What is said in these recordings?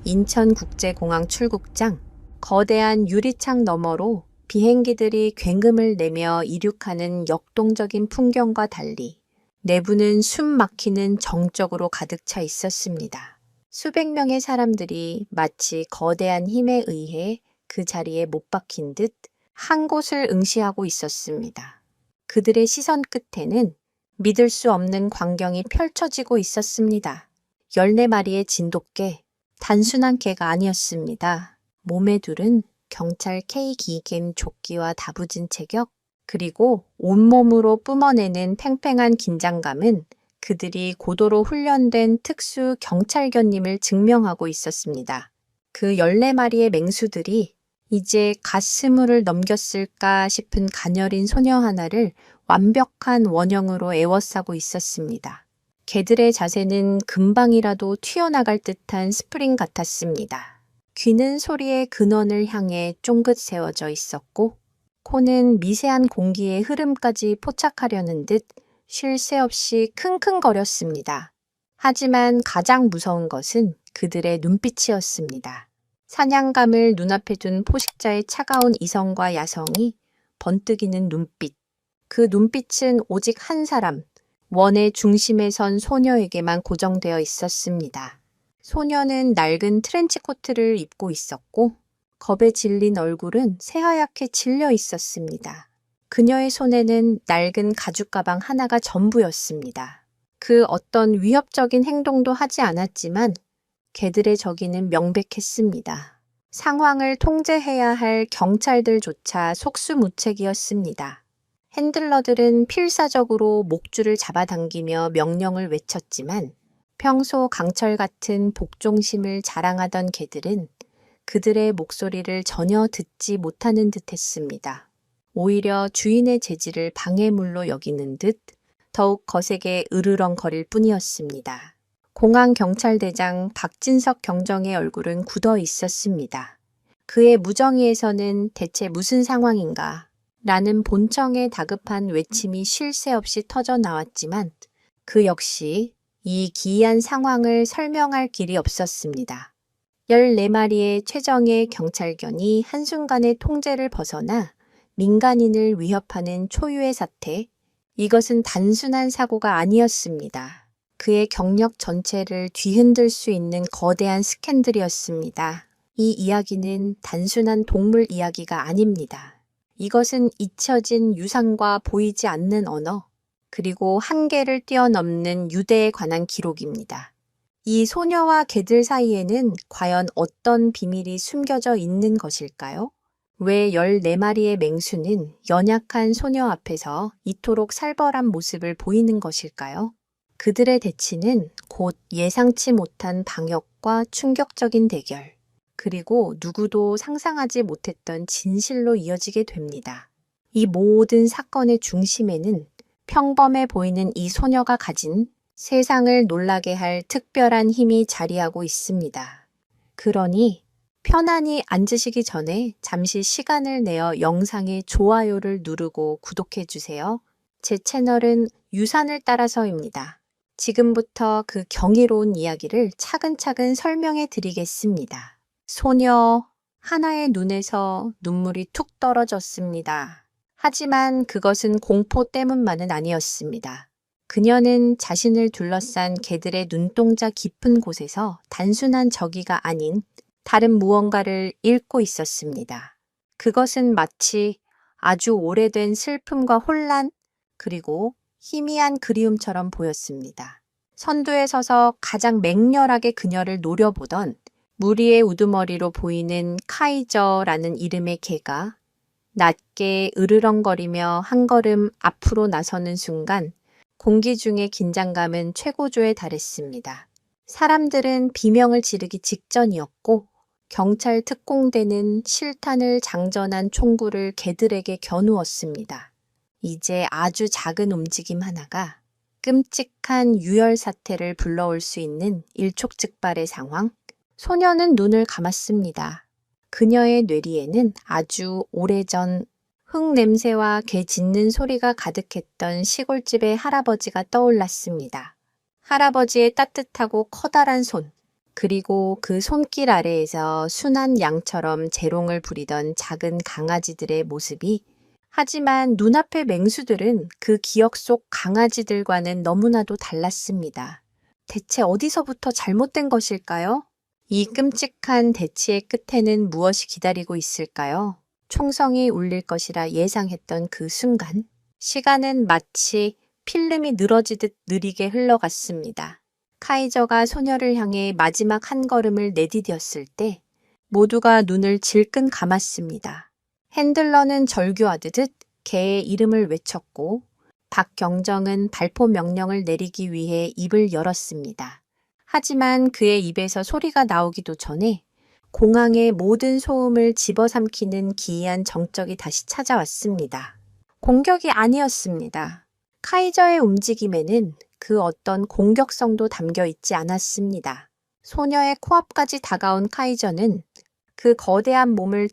인천국제공항 출국장. 거대한 유리창 너머로 비행기들이 굉음을 내며 이륙하는 역동적인 풍경과 달리 내부는 숨 막히는 정적으로 가득 차 있었습니다. 수백 명의 사람들이 마치 거대한 힘에 의해 그 자리에 못 박힌 듯 한 곳을 응시하고 있었습니다. 그들의 시선 끝에는 믿을 수 없는 광경이 펼쳐지고 있었습니다. 14마리의 진돗개, 단순한 개가 아니었습니다. 몸에 둘은 경찰 K-기귐 조끼와 다부진 체격, 그리고 온몸으로 뿜어내는 팽팽한 긴장감은 그들이 고도로 훈련된 특수 경찰견임을 증명하고 있었습니다. 그 14마리의 맹수들이 이제 갓스물을 넘겼을까 싶은 가녀린 소녀 하나를 완벽한 원형으로 에워싸고 있었습니다. 개들의 자세는 금방이라도 튀어나갈 듯한 스프링 같았습니다. 귀는 소리의 근원을 향해 쫑긋 세워져 있었고 코는 미세한 공기의 흐름까지 포착하려는 듯 쉴 새 없이 킁킁거렸습니다. 하지만 가장 무서운 것은 그들의 눈빛이었습니다. 사냥감을 눈앞에 둔 포식자의 차가운 이성과 야성이 번뜩이는 눈빛. 그 눈빛은 오직 한 사람, 원의 중심에 선 소녀에게만 고정되어 있었습니다. 소녀는 낡은 트렌치코트를 입고 있었고 겁에 질린 얼굴은 새하얗게 질려 있었습니다. 그녀의 손에는 낡은 가죽 가방 하나가 전부였습니다. 그 어떤 위협적인 행동도 하지 않았지만 개들의 저기는 명백했습니다. 상황을 통제해야 할 경찰들조차 속수무책이었습니다. 핸들러들은 필사적으로 목줄을 잡아당기며 명령을 외쳤지만 평소 강철 같은 복종심을 자랑하던 개들은 그들의 목소리를 전혀 듣지 못하는 듯 했습니다. 오히려 주인의 재질을 방해물로 여기는 듯 더욱 거세게 으르렁거릴 뿐이었습니다. 공항경찰대장 박진석 경정의 얼굴은 굳어 있었습니다. 그의 무정의에서는 대체 무슨 상황인가? 라는 본청의 다급한 외침이 쉴 새 없이 터져 나왔지만 그 역시 이 기이한 상황을 설명할 길이 없었습니다. 14마리의 최정예 경찰견이 한순간에 통제를 벗어나 민간인을 위협하는 초유의 사태, 이것은 단순한 사고가 아니었습니다. 그의 경력 전체를 뒤흔들 수 있는 거대한 스캔들이었습니다. 이 이야기는 단순한 동물 이야기가 아닙니다. 이것은 잊혀진 유산과 보이지 않는 언어, 그리고 한계를 뛰어넘는 유대에 관한 기록입니다. 이 소녀와 개들 사이에는 과연 어떤 비밀이 숨겨져 있는 것일까요? 왜 14마리의 맹수는 연약한 소녀 앞에서 이토록 살벌한 모습을 보이는 것일까요? 그들의 대치는 곧 예상치 못한 방역과 충격적인 대결, 그리고 누구도 상상하지 못했던 진실로 이어지게 됩니다. 이 모든 사건의 중심에는 평범해 보이는 이 소녀가 가진 세상을 놀라게 할 특별한 힘이 자리하고 있습니다. 그러니 편안히 앉으시기 전에 잠시 시간을 내어 영상에 좋아요를 누르고 구독해주세요. 제 채널은 유산을 따라서입니다. 지금부터 그 경이로운 이야기를 차근차근 설명해 드리겠습니다. 소녀 하나의 눈에서 눈물이 툭 떨어졌습니다. 하지만 그것은 공포 때문만은 아니었습니다. 그녀는 자신을 둘러싼 개들의 눈동자 깊은 곳에서 단순한 저기가 아닌 다른 무언가를 읽고 있었습니다. 그것은 마치 아주 오래된 슬픔과 혼란, 그리고 희미한 그리움처럼 보였습니다. 선두에 서서 가장 맹렬하게 그녀를 노려보던 무리의 우두머리로 보이는 카이저라는 이름의 개가 낮게 으르렁거리며 한 걸음 앞으로 나서는 순간 공기 중의 긴장감은 최고조에 달했습니다. 사람들은 비명을 지르기 직전이었고 경찰 특공대는 실탄을 장전한 총구를 개들에게 겨누었습니다. 이제 아주 작은 움직임 하나가 끔찍한 유혈 사태를 불러올 수 있는 일촉즉발의 상황. 소녀는 눈을 감았습니다. 그녀의 뇌리에는 아주 오래전 흙 냄새와 개 짖는 소리가 가득했던 시골집의 할아버지가 떠올랐습니다. 할아버지의 따뜻하고 커다란 손, 그리고 그 손길 아래에서 순한 양처럼 재롱을 부리던 작은 강아지들의 모습이, 하지만 눈앞의 맹수들은 그 기억 속 강아지들과는 너무나도 달랐습니다. 대체 어디서부터 잘못된 것일까요? 이 끔찍한 대치의 끝에는 무엇이 기다리고 있을까요? 총성이 울릴 것이라 예상했던 그 순간, 시간은 마치 필름이 늘어지듯 느리게 흘러갔습니다. 카이저가 소녀를 향해 마지막 한 걸음을 내디뎠을 때 모두가 눈을 질끈 감았습니다. 핸들러는 절규하듯 개의 이름을 외쳤고 박경정은 발포 명령을 내리기 위해 입을 열었습니다. 하지만 그의 입에서 소리가 나오기도 전에 공항의 모든 소음을 집어삼키는 기이한 정적이 다시 찾아왔습니다. 공격이 아니었습니다. 카이저의 움직임에는 그 어떤 공격성도 담겨 있지 않았습니다. 소녀의 코앞까지 다가온 카이저는 그 거대한 몸을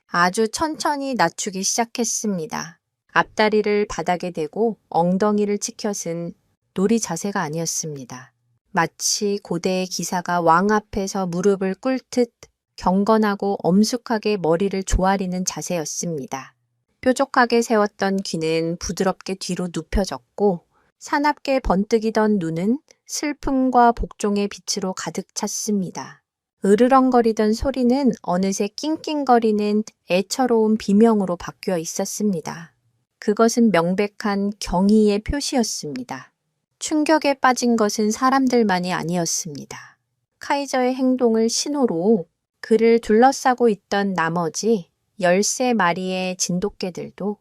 아주 천천히 낮추기 시작했습니다. 앞다리를 바닥에 대고 엉덩이를 치켜쓴 놀이 자세가 아니었습니다. 마치 고대의 기사가 왕 앞에서 무릎을 꿇듯 경건하고 엄숙하게 머리를 조아리는 자세였습니다. 뾰족하게 세웠던 귀는 부드럽게 뒤로 눕혀졌고 사납게 번뜩이던 눈은 슬픔과 복종의 빛으로 가득 찼습니다. 으르렁거리던 소리는 어느새 낑낑거리는 애처로운 비명으로 바뀌어 있었습니다. 그것은 명백한 경의의 표시였습니다. 충격에 빠진 것은 사람들만이 아니었습니다. 카이저의 행동을 신호로 그를 둘러싸고 있던 나머지 13마리의 진돗개들도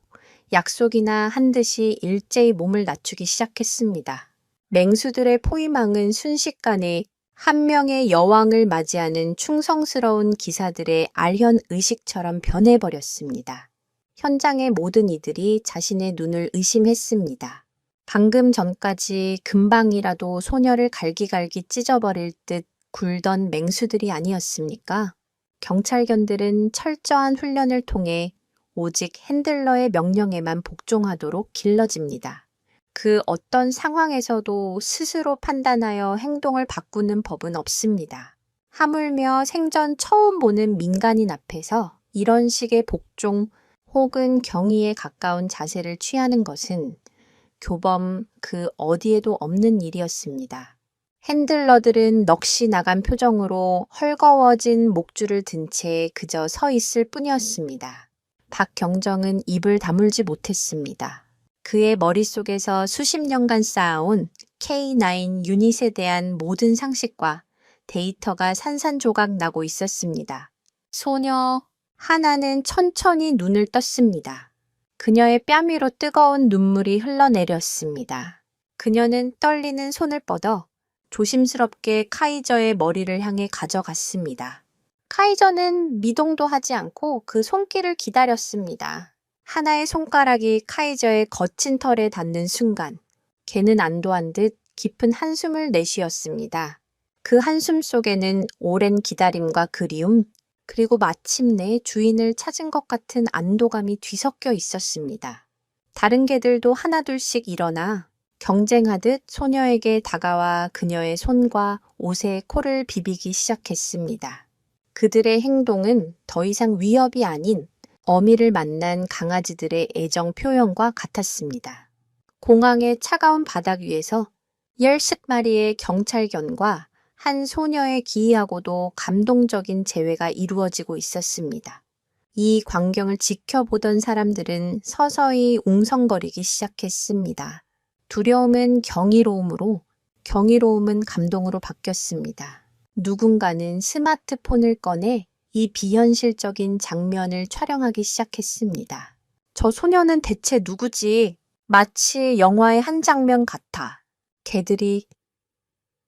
약속이나 한 듯이 일제히 몸을 낮추기 시작했습니다. 맹수들의 포위망은 순식간에 한 명의 여왕을 맞이하는 충성스러운 기사들의 알현 의식처럼 변해버렸습니다. 현장의 모든 이들이 자신의 눈을 의심했습니다. 방금 전까지 금방이라도 소녀를 갈기갈기 찢어버릴 듯 굴던 맹수들이 아니었습니까? 경찰견들은 철저한 훈련을 통해 오직 핸들러의 명령에만 복종하도록 길러집니다. 그 어떤 상황에서도 스스로 판단하여 행동을 바꾸는 법은 없습니다. 하물며 생전 처음 보는 민간인 앞에서 이런 식의 복종 혹은 경의에 가까운 자세를 취하는 것은 교범 그 어디에도 없는 일이었습니다. 핸들러들은 넋이 나간 표정으로 헐거워진 목줄을 든 채 그저 서 있을 뿐이었습니다. 박경정은 입을 다물지 못했습니다. 그의 머릿속에서 수십 년간 쌓아온 K9 유닛에 대한 모든 상식과 데이터가 산산조각 나고 있었습니다. 소녀 하나는 천천히 눈을 떴습니다. 그녀의 뺨 위로 뜨거운 눈물이 흘러내렸습니다. 그녀는 떨리는 손을 뻗어 조심스럽게 카이저의 머리를 향해 가져갔습니다. 카이저는 미동도 하지 않고 그 손길을 기다렸습니다. 하나의 손가락이 카이저의 거친 털에 닿는 순간 개는 안도한 듯 깊은 한숨을 내쉬었습니다. 그 한숨 속에는 오랜 기다림과 그리움, 그리고 마침내 주인을 찾은 것 같은 안도감이 뒤섞여 있었습니다. 다른 개들도 하나둘씩 일어나 경쟁하듯 소녀에게 다가와 그녀의 손과 옷에 코를 비비기 시작했습니다. 그들의 행동은 더 이상 위협이 아닌 어미를 만난 강아지들의 애정 표현과 같았습니다. 공항의 차가운 바닥 위에서 10마리의 경찰견과 한 소녀의 기이하고도 감동적인 재회가 이루어지고 있었습니다. 이 광경을 지켜보던 사람들은 서서히 웅성거리기 시작했습니다. 두려움은 경이로움으로, 경이로움은 감동으로 바뀌었습니다. 누군가는 스마트폰을 꺼내 이 비현실적인 장면을 촬영하기 시작했습니다. 저 소녀는 대체 누구지? 마치 영화의 한 장면 같아. 개들이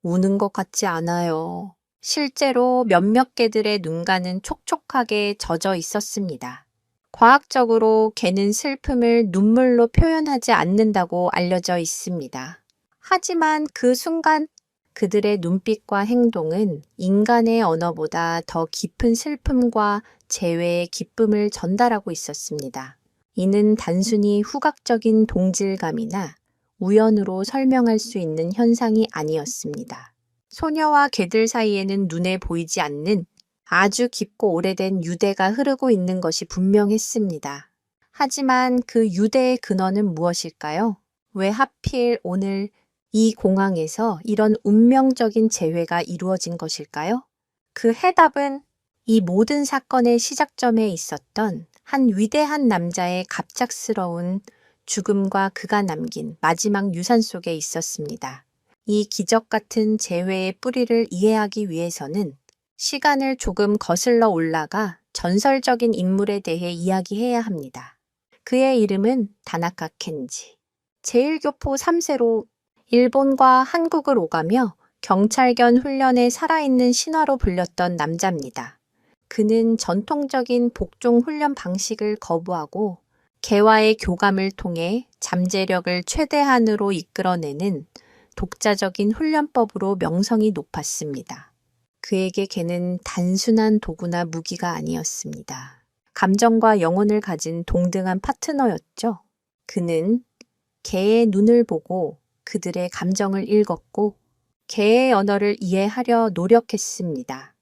우는 것 같지 않아요. 실제로 몇몇 개들의 눈가는 촉촉하게 젖어 있었습니다. 과학적으로 개는 슬픔을 눈물로 표현하지 않는다고 알려져 있습니다. 하지만 그 순간 그들의 눈빛과 행동은 인간의 언어보다 더 깊은 슬픔과 재회의 기쁨을 전달하고 있었습니다. 이는 단순히 후각적인 동질감이나 우연으로 설명할 수 있는 현상이 아니었습니다. 소녀와 개들 사이에는 눈에 보이지 않는 아주 깊고 오래된 유대가 흐르고 있는 것이 분명했습니다. 하지만 그 유대의 근원은 무엇일까요? 왜 하필 오늘 이 공항에서 이런 운명적인 재회가 이루어진 것일까요? 그 해답은 이 모든 사건의 시작점에 있었던 한 위대한 남자의 갑작스러운 죽음과 그가 남긴 마지막 유산 속에 있었습니다. 이 기적 같은 재회의 뿌리를 이해하기 위해서는 시간을 조금 거슬러 올라가 전설적인 인물에 대해 이야기해야 합니다. 그의 이름은 다나카 켄지. 제1교포 3세로 일본과 한국을 오가며 경찰견 훈련에 살아있는 신화로 불렸던 남자입니다. 그는 전통적인 복종 훈련 방식을 거부하고 개와의 교감을 통해 잠재력을 최대한으로 이끌어내는 독자적인 훈련법으로 명성이 높았습니다. 그에게 개는 단순한 도구나 무기가 아니었습니다. 감정과 영혼을 가진 동등한 파트너였죠. 그는 개의 눈을 보고 그들의 감정을 읽었고 개의 언어를 이해하려 노력했습니다.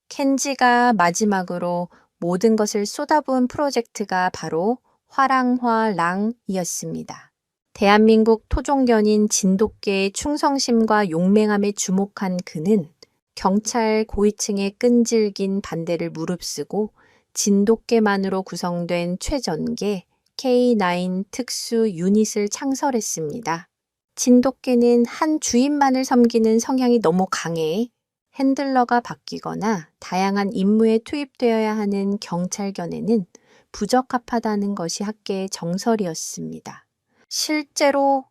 켄지가 마지막으로 모든 것을 쏟아부은 프로젝트가 바로 화랑화랑이었습니다. 대한민국 토종견인 진돗개의 충성심과 용맹함에 주목한 그는 경찰 고위층의 끈질긴 반대를 무릅쓰고 진돗개만으로 구성된 최전개 K9 특수 유닛을 창설했습니다. 진돗개는 한 주인만을 섬기는 성향이 너무 강해 핸들러가 바뀌거나 다양한 임무에 투입되어야 하는 경찰견에는 부적합하다는 것이 학계의 정설이었습니다. 실제로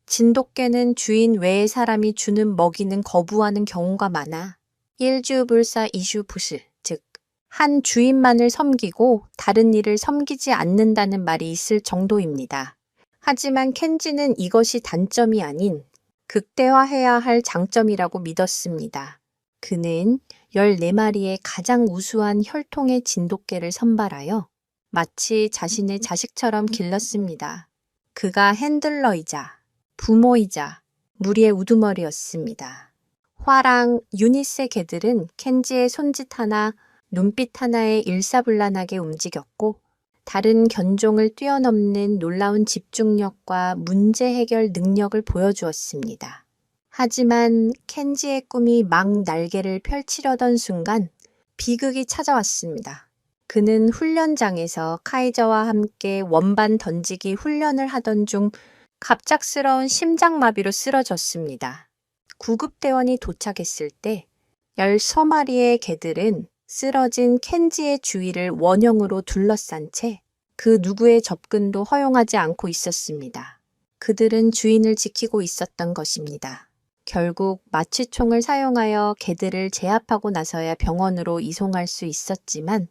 진돗개는 주인 외의 사람이 주는 먹이는 거부하는 경우가 많아 일주불사 이슈부스, 즉 한 주인만을 섬기고 다른 이를 섬기지 않는다는 말이 있을 정도입니다. 하지만 켄지는 이것이 단점이 아닌 극대화해야 할 장점이라고 믿었습니다. 그는 14마리의 가장 우수한 혈통의 진돗개를 선발하여 마치 자신의 자식처럼 길렀습니다. 그가 핸들러이자 부모이자 무리의 우두머리였습니다. 화랑 유니스의 개들은 켄지의 손짓 하나, 눈빛 하나에 일사불란하게 움직였고 다른 견종을 뛰어넘는 놀라운 집중력과 문제 해결 능력을 보여주었습니다. 하지만 켄지의 꿈이 막 날개를 펼치려던 순간 비극이 찾아왔습니다. 그는 훈련장에서 카이저와 함께 원반 던지기 훈련을 하던 중 갑작스러운 심장마비로 쓰러졌습니다. 구급대원이 도착했을 때 13마리의 개들은 쓰러진 켄지의 주위를 원형으로 둘러싼 채 그 누구의 접근도 허용하지 않고 있었습니다. 그들은 주인을 지키고 있었던 것입니다. 결국 마취총을 사용하여 개들을 제압하고 나서야 병원으로 이송할 수 있었지만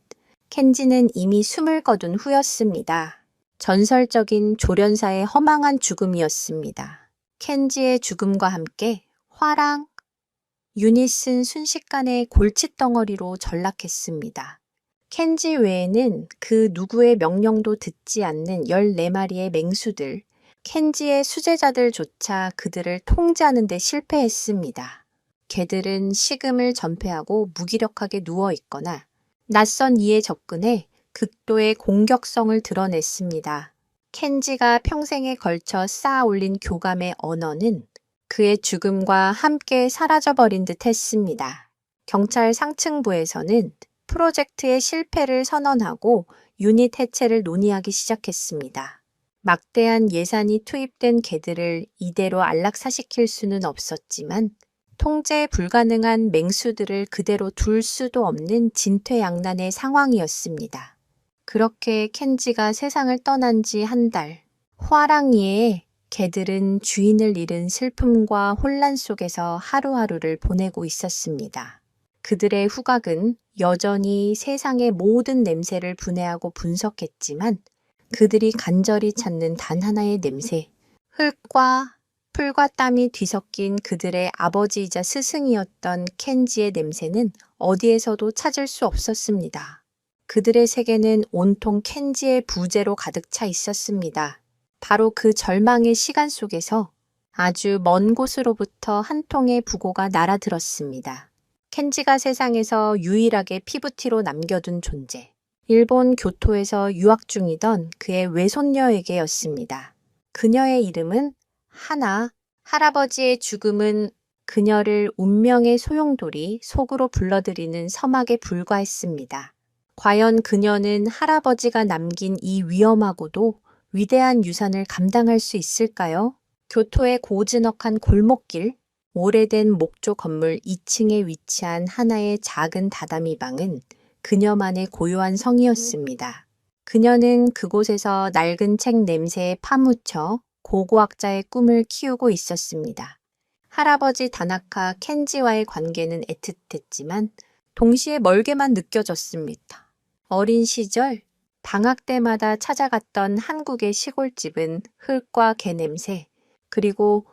켄지는 이미 숨을 거둔 후였습니다. 전설적인 조련사의 허망한 죽음이었습니다. 켄지의 죽음과 함께 화랑, 유닛은 순식간에 골칫덩어리로 전락했습니다. 켄지 외에는 그 누구의 명령도 듣지 않는 14마리의 맹수들, 켄지의 수제자들조차 그들을 통제하는 데 실패했습니다. 개들은 식음을 전폐하고 무기력하게 누워있거나 낯선 이에 접근해 극도의 공격성을 드러냈습니다. 켄지가 평생에 걸쳐 쌓아 올린 교감의 언어는 그의 죽음과 함께 사라져버린 듯 했습니다. 경찰 상층부에서는 프로젝트의 실패를 선언하고 유닛 해체를 논의하기 시작했습니다. 막대한 예산이 투입된 개들을 이대로 안락사시킬 수는 없었지만 통제 불가능한 맹수들을 그대로 둘 수도 없는 진퇴양난의 상황이었습니다. 그렇게 켄지가 세상을 떠난 지 한 달, 화랑이에 개들은 주인을 잃은 슬픔과 혼란 속에서 하루하루를 보내고 있었습니다. 그들의 후각은 여전히 세상의 모든 냄새를 분해하고 분석했지만 그들이 간절히 찾는 단 하나의 냄새, 흙과 풀과 땀이 뒤섞인 그들의 아버지이자 스승이었던 켄지의 냄새는 어디에서도 찾을 수 없었습니다. 그들의 세계는 온통 켄지의 부재로 가득 차 있었습니다. 바로 그 절망의 시간 속에서 아주 먼 곳으로부터 한 통의 부고가 날아들었습니다. 켄지가 세상에서 유일하게 피부티로 남겨둔 존재. 일본 교토에서 유학 중이던 그의 외손녀에게였습니다. 그녀의 이름은 하나. 할아버지의 죽음은 그녀를 운명의 소용돌이 속으로 불러들이는 서막에 불과했습니다. 과연 그녀는 할아버지가 남긴 이 위험하고도 위대한 유산을 감당할 수 있을까요? 교토의 고즈넉한 골목길, 오래된 목조 건물 2층에 위치한 하나의 작은 다다미 방은 그녀만의 고요한 성이었습니다. 그녀는 그곳에서 낡은 책 냄새에 파묻혀 고고학자의 꿈을 키우고 있었습니다. 할아버지 다나카 켄지와의 관계는 애틋했지만 동시에 멀게만 느껴졌습니다. 어린 시절 방학 때마다 찾아갔던 한국의 시골집은 흙과 개 냄새, 그리고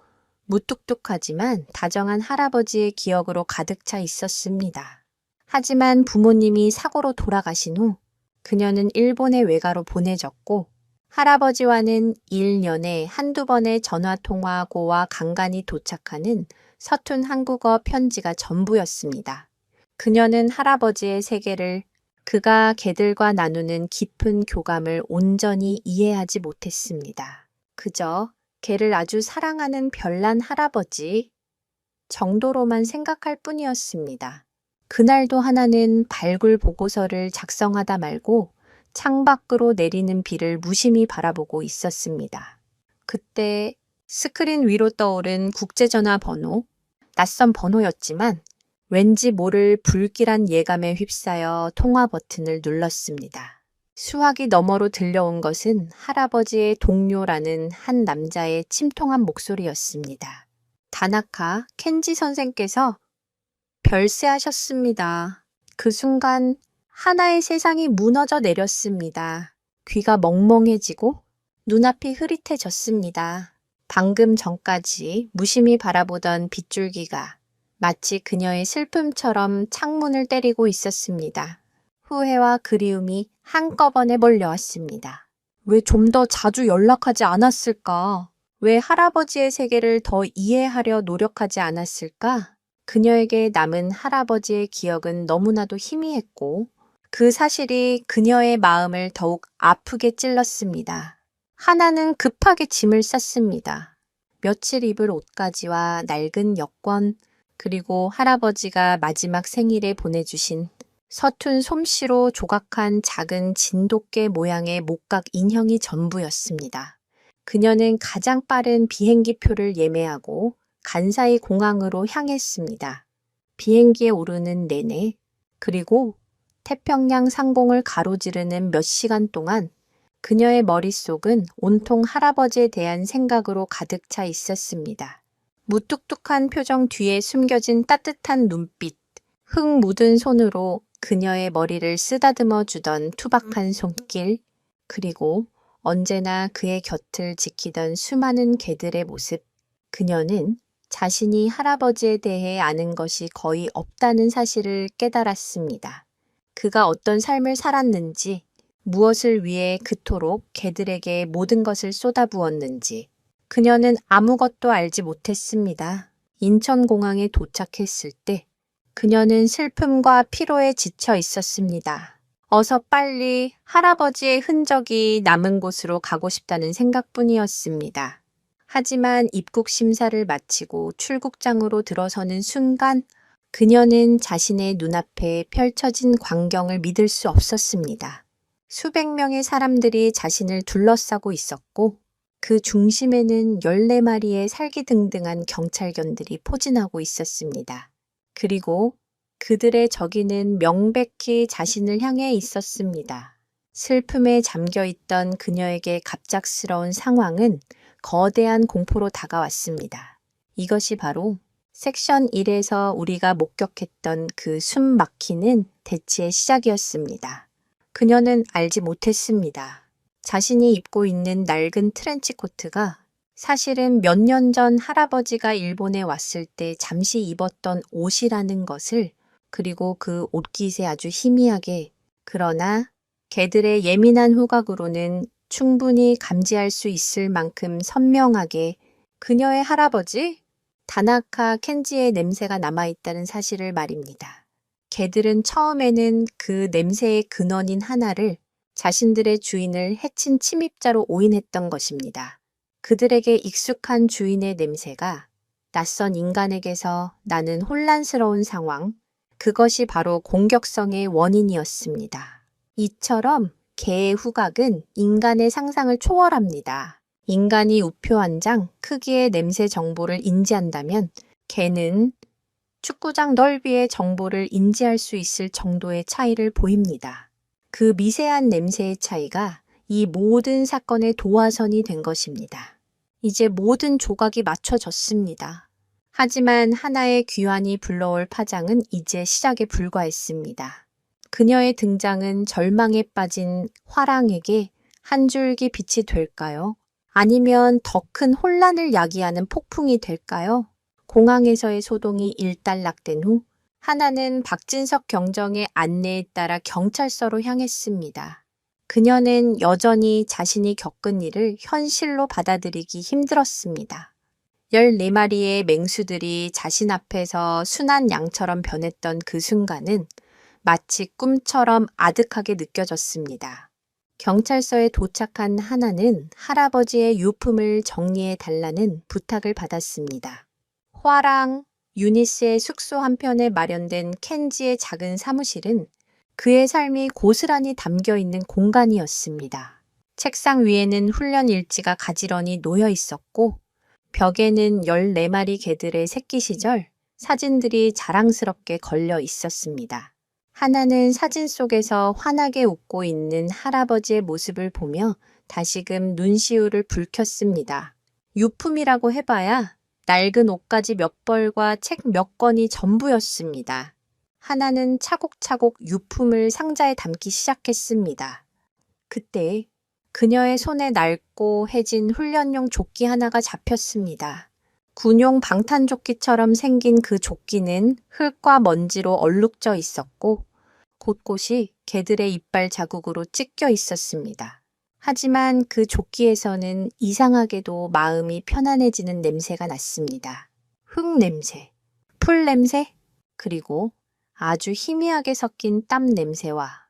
무뚝뚝하지만 다정한 할아버지의 기억으로 가득 차 있었습니다. 하지만 부모님이 사고로 돌아가신 후 그녀는 일본의 외가로 보내졌고 할아버지와는 1년에 한두 번의 전화통화고와 간간히 도착하는 서툰 한국어 편지가 전부였습니다. 그녀는 할아버지의 세계를 그가 개들과 나누는 깊은 교감을 온전히 이해하지 못했습니다. 그저 개를 아주 사랑하는 별난 할아버지 정도로만 생각할 뿐이었습니다. 그날도 하나는 발굴 보고서를 작성하다 말고 창밖으로 내리는 비를 무심히 바라보고 있었습니다. 그때 스크린 위로 떠오른 국제전화 번호, 낯선 번호였지만 왠지 모를 불길한 예감에 휩싸여 통화 버튼을 눌렀습니다. 수화기 너머로 들려온 것은 할아버지의 동료라는 한 남자의 침통한 목소리였습니다. 다나카 켄지 선생께서 별세하셨습니다. 그 순간 하나의 세상이 무너져 내렸습니다. 귀가 멍멍해지고 눈앞이 흐릿해졌습니다. 방금 전까지 무심히 바라보던 빗줄기가 마치 그녀의 슬픔처럼 창문을 때리고 있었습니다. 후회와 그리움이 한꺼번에 몰려왔습니다. 왜 좀 더 자주 연락하지 않았을까? 왜 할아버지의 세계를 더 이해하려 노력하지 않았을까? 그녀에게 남은 할아버지의 기억은 너무나도 희미했고 그 사실이 그녀의 마음을 더욱 아프게 찔렀습니다. 하나는 급하게 짐을 쌌습니다. 며칠 입을 옷가지와 낡은 여권, 그리고 할아버지가 마지막 생일에 보내주신 서툰 솜씨로 조각한 작은 진돗개 모양의 목각 인형이 전부였습니다. 그녀는 가장 빠른 비행기 표를 예매하고 간사이 공항으로 향했습니다. 비행기에 오르는 내내, 그리고 태평양 상공을 가로지르는 몇 시간 동안 그녀의 머릿속은 온통 할아버지에 대한 생각으로 가득 차 있었습니다. 무뚝뚝한 표정 뒤에 숨겨진 따뜻한 눈빛, 흙 묻은 손으로 그녀의 머리를 쓰다듬어 주던 투박한 손길, 그리고 언제나 그의 곁을 지키던 수많은 개들의 모습. 그녀는 자신이 할아버지에 대해 아는 것이 거의 없다는 사실을 깨달았습니다. 그가 어떤 삶을 살았는지, 무엇을 위해 그토록 개들에게 모든 것을 쏟아부었는지 그녀는 아무것도 알지 못했습니다. 인천공항에 도착했을 때 그녀는 슬픔과 피로에 지쳐 있었습니다. 어서 빨리 할아버지의 흔적이 남은 곳으로 가고 싶다는 생각뿐이었습니다. 하지만 입국 심사를 마치고 출국장으로 들어서는 순간 그녀는 자신의 눈앞에 펼쳐진 광경을 믿을 수 없었습니다. 수백 명의 사람들이 자신을 둘러싸고 있었고 그 중심에는 14마리의 살기등등한 경찰견들이 포진하고 있었습니다. 그리고 그들의 저기는 명백히 자신을 향해 있었습니다. 슬픔에 잠겨있던 그녀에게 갑작스러운 상황은 거대한 공포로 다가왔습니다. 이것이 바로 섹션 1에서 우리가 목격했던 그 숨 막히는 대치의 시작이었습니다. 그녀는 알지 못했습니다. 자신이 입고 있는 낡은 트렌치 코트가 사실은 몇 년 전 할아버지가 일본에 왔을 때 잠시 입었던 옷이라는 것을, 그리고 그 옷깃에 아주 희미하게, 그러나 개들의 예민한 후각으로는 충분히 감지할 수 있을 만큼 선명하게 그녀의 할아버지 다나카 켄지의 냄새가 남아있다는 사실을 말입니다. 개들은 처음에는 그 냄새의 근원인 하나를 자신들의 주인을 해친 침입자로 오인했던 것입니다. 그들에게 익숙한 주인의 냄새가 낯선 인간에게서 나는 혼란스러운 상황, 그것이 바로 공격성의 원인이었습니다. 이처럼 개의 후각은 인간의 상상을 초월합니다. 인간이 우표 한 장 크기의 냄새 정보를 인지한다면 개는 축구장 넓이의 정보를 인지할 수 있을 정도의 차이를 보입니다. 그 미세한 냄새의 차이가 이 모든 사건의 도화선이 된 것입니다. 이제 모든 조각이 맞춰졌습니다. 하지만 하나의 귀환이 불러올 파장은 이제 시작에 불과했습니다. 그녀의 등장은 절망에 빠진 화랑에게 한 줄기 빛이 될까요? 아니면 더 큰 혼란을 야기하는 폭풍이 될까요? 공항에서의 소동이 일단락된 후 하나는 박진석 경정의 안내에 따라 경찰서로 향했습니다. 그녀는 여전히 자신이 겪은 일을 현실로 받아들이기 힘들었습니다. 14마리의 맹수들이 자신 앞에서 순한 양처럼 변했던 그 순간은 마치 꿈처럼 아득하게 느껴졌습니다. 경찰서에 도착한 하나는 할아버지의 유품을 정리해 달라는 부탁을 받았습니다. 화랑 유니스의 숙소 한편에 마련된 켄지의 작은 사무실은 그의 삶이 고스란히 담겨 있는 공간이었습니다. 책상 위에는 훈련 일지가 가지런히 놓여 있었고 벽에는 14마리 개들의 새끼 시절 사진들이 자랑스럽게 걸려 있었습니다. 하나는 사진 속에서 환하게 웃고 있는 할아버지의 모습을 보며 다시금 눈시울을 붉혔습니다. 유품이라고 해봐야 낡은 옷가지 몇 벌과 책 몇 권이 전부였습니다. 하나는 차곡차곡 유품을 상자에 담기 시작했습니다. 그때 그녀의 손에 낡고 해진 훈련용 조끼 하나가 잡혔습니다. 군용 방탄조끼처럼 생긴 그 조끼는 흙과 먼지로 얼룩져 있었고 곳곳이 개들의 이빨 자국으로 찢겨 있었습니다. 하지만 그 조끼에서는 이상하게도 마음이 편안해지는 냄새가 났습니다. 흙 냄새, 풀 냄새, 그리고 아주 희미하게 섞인 땀 냄새와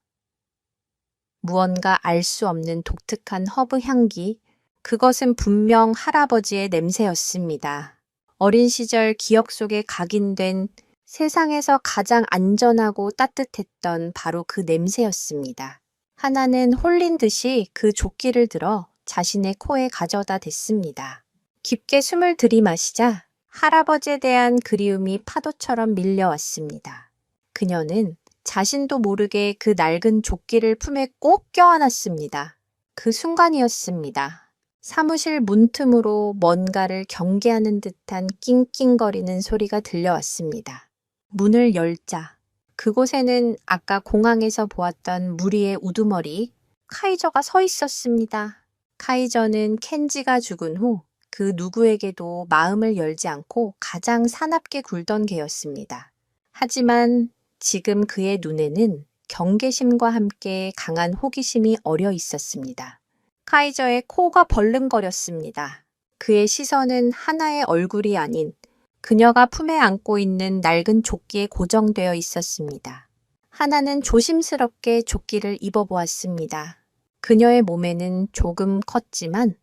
무언가 알 수 없는 독특한 허브 향기, 그것은 분명 할아버지의 냄새였습니다. 어린 시절 기억 속에 각인된 세상에서 가장 안전하고 따뜻했던 바로 그 냄새였습니다. 하나는 홀린 듯이 그 조끼를 들어 자신의 코에 가져다 댔습니다. 깊게 숨을 들이마시자 할아버지에 대한 그리움이 파도처럼 밀려왔습니다. 그녀는 자신도 모르게 그 낡은 조끼를 품에 꼭 껴안았습니다. 그 순간이었습니다. 사무실 문틈으로 뭔가를 경계하는 듯한 낑낑거리는 소리가 들려왔습니다. 문을 열자 그곳에는 아까 공항에서 보았던 무리의 우두머리 카이저가 서 있었습니다. 카이저는 켄지가 죽은 후 그 누구에게도 마음을 열지 않고 가장 사납게 굴던 개였습니다. 하지만 지금 그의 눈에는 경계심과 함께 강한 호기심이 어려 있었습니다. 카이저의 코가 벌렁거렸습니다. 그의 시선은 하나의 얼굴이 아닌 그녀가 품에 안고 있는 낡은 조끼에 고정되어 있었습니다. 하나는 조심스럽게 조끼를 입어보았습니다. 그녀의 몸에는 조금 컸지만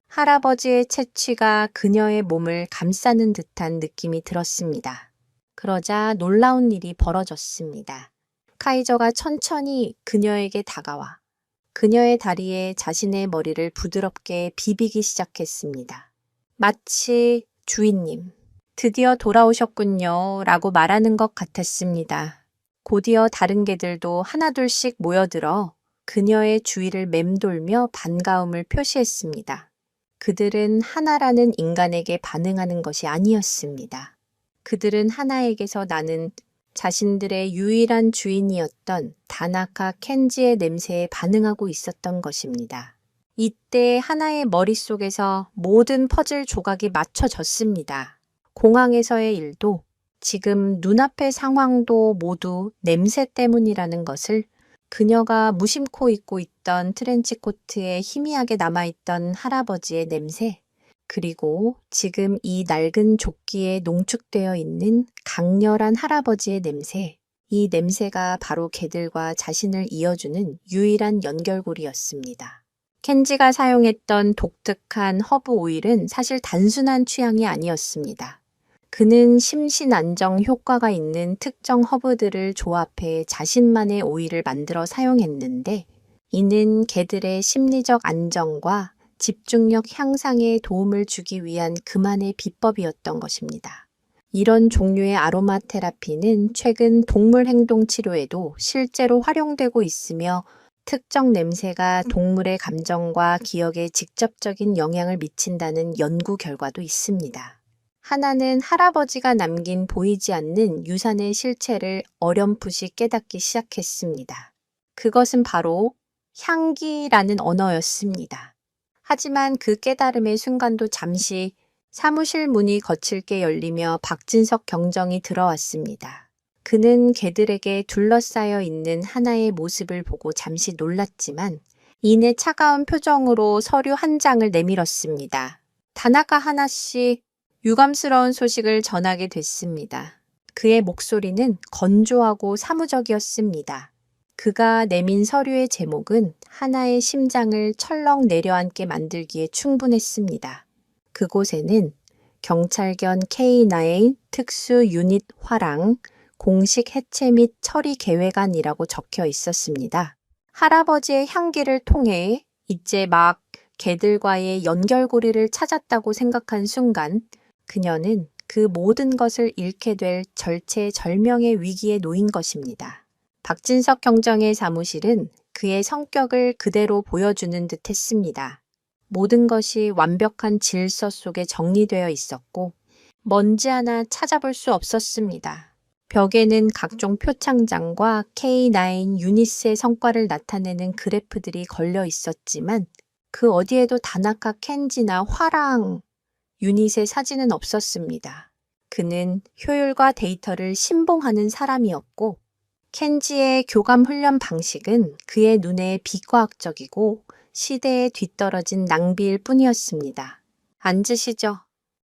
할아버지의 채취가 그녀의 몸을 감싸는 듯한 느낌이 들었습니다. 그러자 놀라운 일이 벌어졌습니다. 카이저가 천천히 그녀에게 다가와 그녀의 다리에 자신의 머리를 부드럽게 비비기 시작했습니다. 마치 주인님, 드디어 돌아오셨군요 라고 말하는 것 같았습니다. 곧이어 다른 개들도 하나둘씩 모여들어 그녀의 주위를 맴돌며 반가움을 표시했습니다. 그들은 하나라는 인간에게 반응하는 것이 아니었습니다. 그들은 하나에게서 나는 자신들의 유일한 주인이었던 다나카 켄지의 냄새에 반응하고 있었던 것입니다. 이때 하나의 머릿속에서 모든 퍼즐 조각이 맞춰졌습니다. 공항에서의 일도 지금 눈앞의 상황도 모두 냄새 때문이라는 것을 그녀가 무심코 입고 있던 트렌치코트에 희미하게 남아있던 할아버지의 냄새, 그리고 지금 이 낡은 조끼에 농축되어 있는 강렬한 할아버지의 냄새, 이 냄새가 바로 개들과 자신을 이어주는 유일한 연결고리였습니다. 켄지가 사용했던 독특한 허브 오일은 사실 단순한 취향이 아니었습니다. 그는 심신안정 효과가 있는 특정 허브들을 조합해 자신만의 오일을 만들어 사용했는데, 이는 개들의 심리적 안정과 집중력 향상에 도움을 주기 위한 그만의 비법이었던 것입니다. 이런 종류의 아로마 테라피는 최근 동물 행동 치료에도 실제로 활용되고 있으며, 특정 냄새가 동물의 감정과 기억에 직접적인 영향을 미친다는 연구 결과도 있습니다. 하나는 할아버지가 남긴 보이지 않는 유산의 실체를 어렴풋이 깨닫기 시작했습니다. 그것은 바로 향기라는 언어였습니다. 하지만 그 깨달음의 순간도 잠시 사무실 문이 거칠게 열리며 박진석 경정이 들어왔습니다. 그는 개들에게 둘러싸여 있는 하나의 모습을 보고 잠시 놀랐지만 이내 차가운 표정으로 서류 한 장을 내밀었습니다. 다나카 하나씨, 유감스러운 소식을 전하게 됐습니다. 그의 목소리는 건조하고 사무적이었습니다. 그가 내민 서류의 제목은 하나의 심장을 철렁 내려앉게 만들기에 충분했습니다. 그곳에는 경찰견 K9 특수 유닛 화랑 공식 해체 및 처리 계획안이라고 적혀 있었습니다. 할아버지의 향기를 통해 이제 막 개들과의 연결고리를 찾았다고 생각한 순간 그녀는 그 모든 것을 잃게 될 절체절명의 위기에 놓인 것입니다. 박진석 경정의 사무실은 그의 성격을 그대로 보여주는 듯 했습니다. 모든 것이 완벽한 질서 속에 정리되어 있었고 먼지 하나 찾아볼 수 없었습니다. 벽에는 각종 표창장과 K9 유닛의 성과를 나타내는 그래프들이 걸려 있었지만 그 어디에도 다나카 켄지나 화랑 유닛의 사진은 없었습니다. 그는 효율과 데이터를 신봉하는 사람이었고 켄지의 교감 훈련 방식은 그의 눈에 비과학적이고 시대에 뒤떨어진 낭비일 뿐이었습니다. 앉으시죠.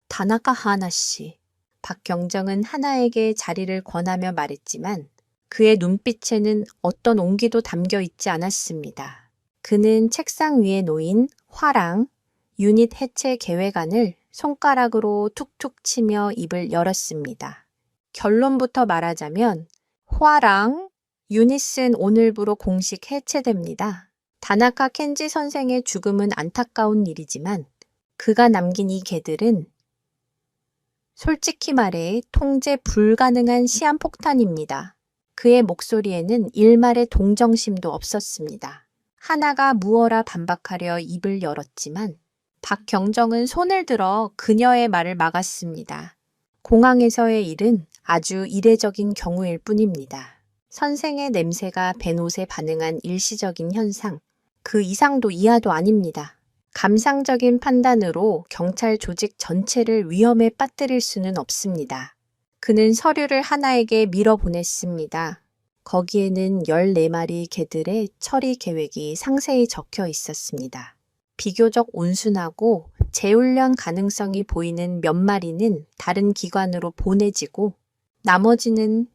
다나카 하나씨. 박경정은 하나에게 자리를 권하며 말했지만 그의 눈빛에는 어떤 온기도 담겨 있지 않았습니다. 그는 책상 위에 놓인 화랑 유닛 해체 계획안을 손가락으로 툭툭 치며 입을 열었습니다. 결론부터 말하자면 화랑 유닛은 오늘부로 공식 해체됩니다. 다나카 켄지 선생의 죽음은 안타까운 일이지만 그가 남긴 이 개들은 솔직히 말해 통제 불가능한 시한폭탄입니다. 그의 목소리에는 일말의 동정심도 없었습니다. 하나가 무어라 반박하려 입을 열었지만 박경정은 손을 들어 그녀의 말을 막았습니다. 공항에서의 일은 아주 이례적인 경우일 뿐입니다. 선생의 냄새가 벤옷에 반응한 일시적인 현상, 그 이상도 이하도 아닙니다. 감상적인 판단으로 경찰 조직 전체를 위험에 빠뜨릴 수는 없습니다. 그는 서류를 하나에게 밀어보냈습니다. 거기에는 14마리 개들의 처리 계획이 상세히 적혀 있었습니다. 비교적 온순하고 재훈련 가능성이 보이는 몇 마리는 다른 기관으로 보내지고 나머지는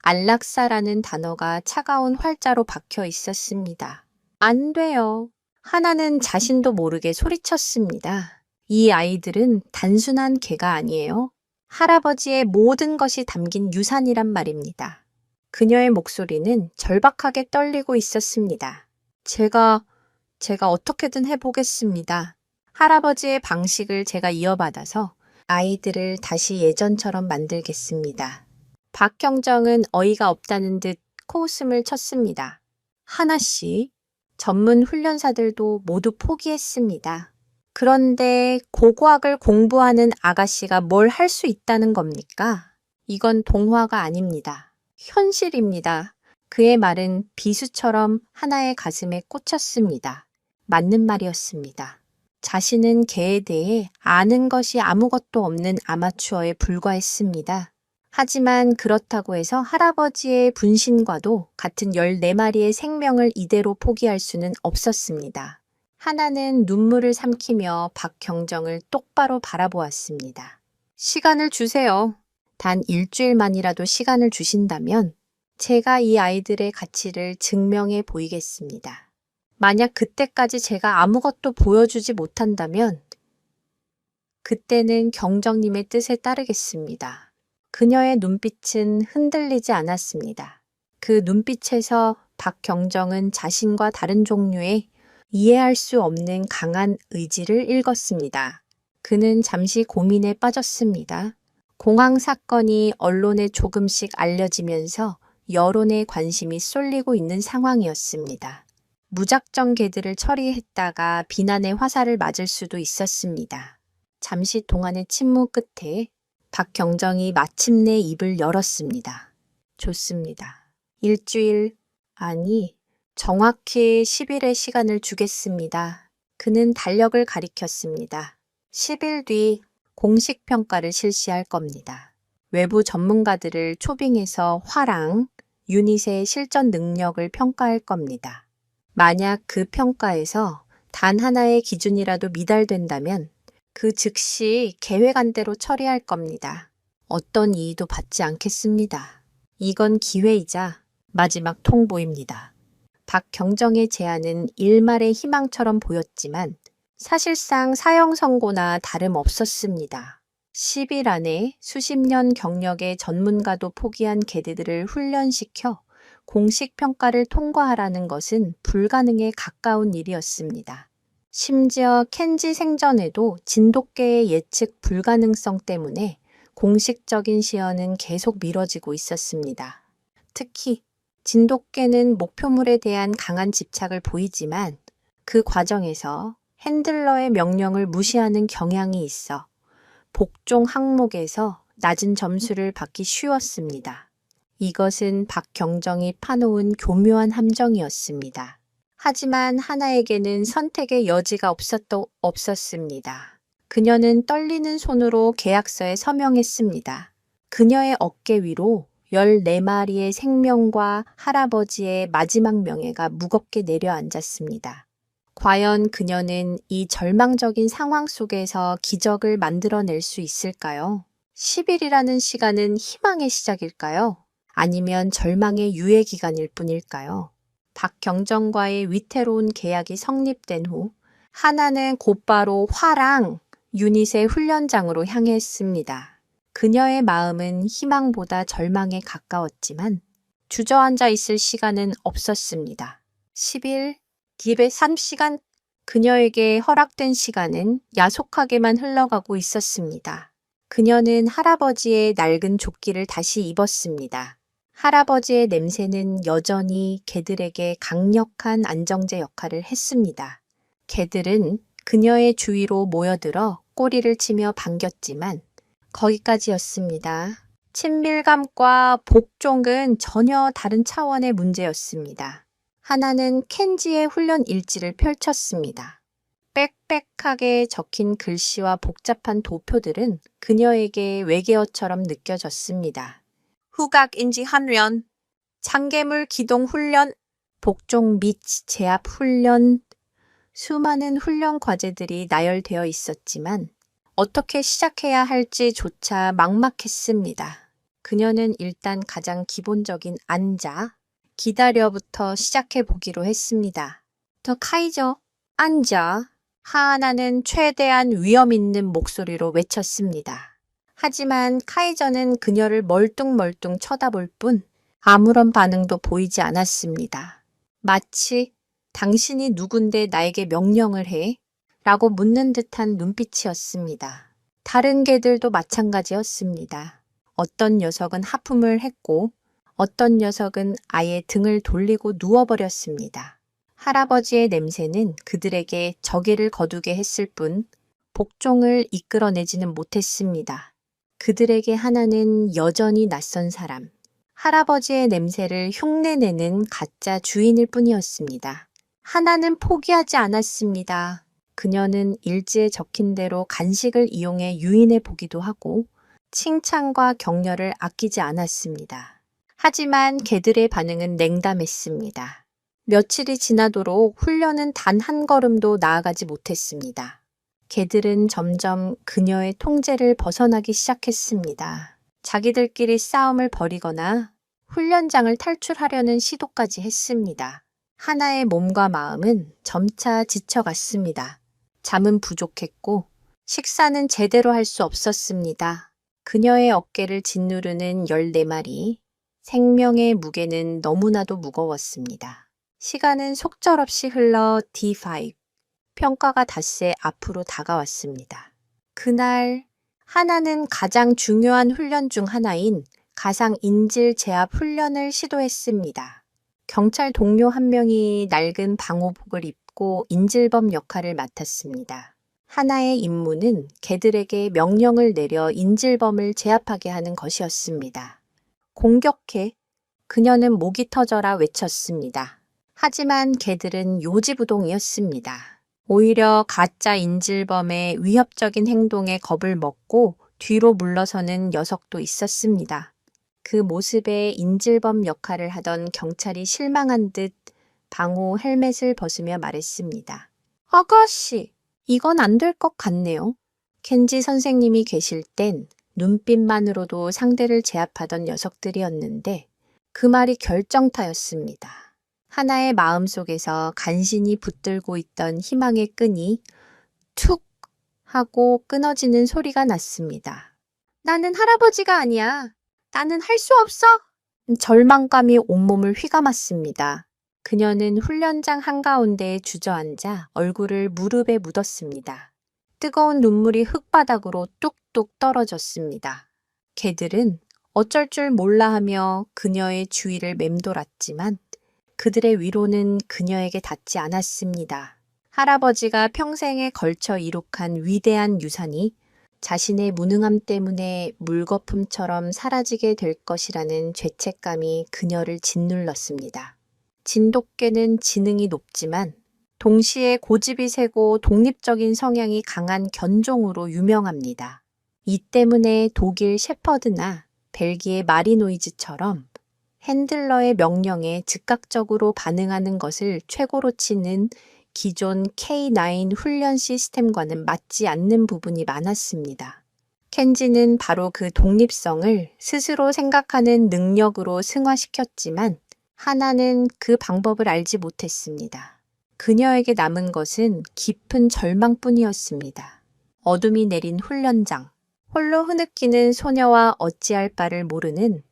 안락사라는 단어가 차가운 활자로 박혀 있었습니다. 안 돼요. 하나는 자신도 모르게 소리쳤습니다. 이 아이들은 단순한 개가 아니에요. 할아버지의 모든 것이 담긴 유산이란 말입니다. 그녀의 목소리는 절박하게 떨리고 있었습니다. 제가 어떻게든 해보겠습니다. 할아버지의 방식을 제가 이어받아서 아이들을 다시 예전처럼 만들겠습니다. 박경정은 어이가 없다는 듯 코웃음을 쳤습니다. 하나씨, 전문 훈련사들도 모두 포기했습니다. 그런데 고고학을 공부하는 아가씨가 뭘 할 수 있다는 겁니까? 이건 동화가 아닙니다. 현실입니다. 그의 말은 비수처럼 하나의 가슴에 꽂혔습니다. 맞는 말이었습니다. 자신은 개에 대해 아는 것이 아무것도 없는 아마추어에 불과했습니다. 하지만 그렇다고 해서 할아버지의 분신과도 같은 14마리의 생명을 이대로 포기할 수는 없었습니다. 하나는 눈물을 삼키며 박경정을 똑바로 바라보았습니다. 시간을 주세요. 단 일주일만이라도 시간을 주신다면 제가 이 아이들의 가치를 증명해 보이겠습니다. 만약 그때까지 제가 아무것도 보여주지 못한다면 그때는 경정님의 뜻에 따르겠습니다. 그녀의 눈빛은 흔들리지 않았습니다. 그 눈빛에서 박경정은 자신과 다른 종류의 이해할 수 없는 강한 의지를 읽었습니다. 그는 잠시 고민에 빠졌습니다. 공항 사건이 언론에 조금씩 알려지면서 여론의 관심이 쏠리고 있는 상황이었습니다. 무작정 개들을 처리했다가 비난의 화살을 맞을 수도 있었습니다. 잠시 동안의 침묵 끝에 박경정이 마침내 입을 열었습니다. 좋습니다. 일주일, 아니, 정확히 10일의 시간을 주겠습니다. 그는 달력을 가리켰습니다. 10일 뒤 공식 평가를 실시할 겁니다. 외부 전문가들을 초빙해서 화랑, 유닛의 실전 능력을 평가할 겁니다. 만약 그 평가에서 단 하나의 기준이라도 미달된다면 그 즉시 계획안대로 처리할 겁니다. 어떤 이의도 받지 않겠습니다. 이건 기회이자 마지막 통보입니다. 박경정의 제안은 일말의 희망처럼 보였지만 사실상 사형 선고나 다름없었습니다. 10일 안에 수십 년 경력의 전문가도 포기한 개들을 훈련시켜 공식 평가를 통과하라는 것은 불가능에 가까운 일이었습니다. 심지어 켄지 생전에도 진돗개의 예측 불가능성 때문에 공식적인 시연은 계속 미뤄지고 있었습니다. 특히 진돗개는 목표물에 대한 강한 집착을 보이지만 그 과정에서 핸들러의 명령을 무시하는 경향이 있어 복종 항목에서 낮은 점수를 받기 쉬웠습니다. 이것은 박경정이 파놓은 교묘한 함정이었습니다. 하지만 하나에게는 선택의 여지가 없었습니다. 그녀는 떨리는 손으로 계약서에 서명했습니다. 그녀의 어깨 위로 14마리의 생명과 할아버지의 마지막 명예가 무겁게 내려앉았습니다. 과연 그녀는 이 절망적인 상황 속에서 기적을 만들어낼 수 있을까요? 10일이라는 시간은 희망의 시작일까요? 아니면 절망의 유예 기간일 뿐일까요? 박경정과의 위태로운 계약이 성립된 후 하나는 곧바로 화랑 유닛의 훈련장으로 향했습니다. 그녀의 마음은 희망보다 절망에 가까웠지만 주저앉아 있을 시간은 없었습니다. 10일, 203시간, 그녀에게 허락된 시간은 야속하게만 흘러가고 있었습니다. 그녀는 할아버지의 낡은 조끼를 다시 입었습니다. 할아버지의 냄새는 여전히 개들에게 강력한 안정제 역할을 했습니다. 개들은 그녀의 주위로 모여들어 꼬리를 치며 반겼지만 거기까지였습니다. 친밀감과 복종은 전혀 다른 차원의 문제였습니다. 하나는 켄지의 훈련 일지를 펼쳤습니다. 빽빽하게 적힌 글씨와 복잡한 도표들은 그녀에게 외계어처럼 느껴졌습니다. 후각 인지 훈련, 장괴물 기동 훈련, 복종 및 제압 훈련, 수많은 훈련 과제들이 나열되어 있었지만 어떻게 시작해야 할지조차 막막했습니다. 그녀는 일단 가장 기본적인 앉아, 기다려부터 시작해 보기로 했습니다. 더 카이저, 앉아. 하하나는 최대한 위험 있는 목소리로 외쳤습니다. 하지만 카이저는 그녀를 멀뚱멀뚱 쳐다볼 뿐 아무런 반응도 보이지 않았습니다. 마치 당신이 누군데 나에게 명령을 해? 라고 묻는 듯한 눈빛이었습니다. 다른 개들도 마찬가지였습니다. 어떤 녀석은 하품을 했고 어떤 녀석은 아예 등을 돌리고 누워버렸습니다. 할아버지의 냄새는 그들에게 저기를 거두게 했을 뿐 복종을 이끌어내지는 못했습니다. 그들에게 하나는 여전히 낯선 사람, 할아버지의 냄새를 흉내내는 가짜 주인일 뿐이었습니다. 하나는 포기하지 않았습니다. 그녀는 일지에 적힌 대로 간식을 이용해 유인해 보기도 하고 칭찬과 격려를 아끼지 않았습니다. 하지만 개들의 반응은 냉담했습니다. 며칠이 지나도록 훈련은 단 한 걸음도 나아가지 못했습니다. 개들은 점점 그녀의 통제를 벗어나기 시작했습니다. 자기들끼리 싸움을 벌이거나 훈련장을 탈출하려는 시도까지 했습니다. 하나의 몸과 마음은 점차 지쳐갔습니다. 잠은 부족했고 식사는 제대로 할 수 없었습니다. 그녀의 어깨를 짓누르는 14마리, 생명의 무게는 너무나도 무거웠습니다. 시간은 속절없이 흘러 D5, 평가가 닷새 앞으로 다가왔습니다. 그날 하나는 가장 중요한 훈련 중 하나인 가상 인질 제압 훈련을 시도했습니다. 경찰 동료 한 명이 낡은 방호복을 입고 인질범 역할을 맡았습니다. 하나의 임무는 개들에게 명령을 내려 인질범을 제압하게 하는 것이었습니다. 공격해! 그녀는 목이 터져라 외쳤습니다. 하지만 개들은 요지부동이었습니다. 오히려 가짜 인질범의 위협적인 행동에 겁을 먹고 뒤로 물러서는 녀석도 있었습니다. 그 모습에 인질범 역할을 하던 경찰이 실망한 듯 방호 헬멧을 벗으며 말했습니다. 아가씨, 이건 안 될 것 같네요. 켄지 선생님이 계실 땐 눈빛만으로도 상대를 제압하던 녀석들이었는데 그 말이 결정타였습니다. 하나의 마음속에서 간신히 붙들고 있던 희망의 끈이 툭 하고 끊어지는 소리가 났습니다. 나는 할아버지가 아니야. 나는 할 수 없어. 절망감이 온몸을 휘감았습니다. 그녀는 훈련장 한가운데에 주저앉아 얼굴을 무릎에 묻었습니다. 뜨거운 눈물이 흙바닥으로 뚝뚝 떨어졌습니다. 개들은 어쩔 줄 몰라 하며 그녀의 주위를 맴돌았지만 그들의 위로는 그녀에게 닿지 않았습니다. 할아버지가 평생에 걸쳐 이룩한 위대한 유산이 자신의 무능함 때문에 물거품처럼 사라지게 될 것이라는 죄책감이 그녀를 짓눌렀습니다. 진돗개는 지능이 높지만 동시에 고집이 세고 독립적인 성향이 강한 견종으로 유명합니다. 이 때문에 독일 셰퍼드나 벨기에 마리노이즈처럼 핸들러의 명령에 즉각적으로 반응하는 것을 최고로 치는 기존 K9 훈련 시스템과는 맞지 않는 부분이 많았습니다. 켄지는 바로 그 독립성을 스스로 생각하는 능력으로 승화시켰지만 하나는 그 방법을 알지 못했습니다. 그녀에게 남은 것은 깊은 절망뿐이었습니다. 어둠이 내린 훈련장, 홀로 흐느끼는 소녀와 어찌할 바를 모르는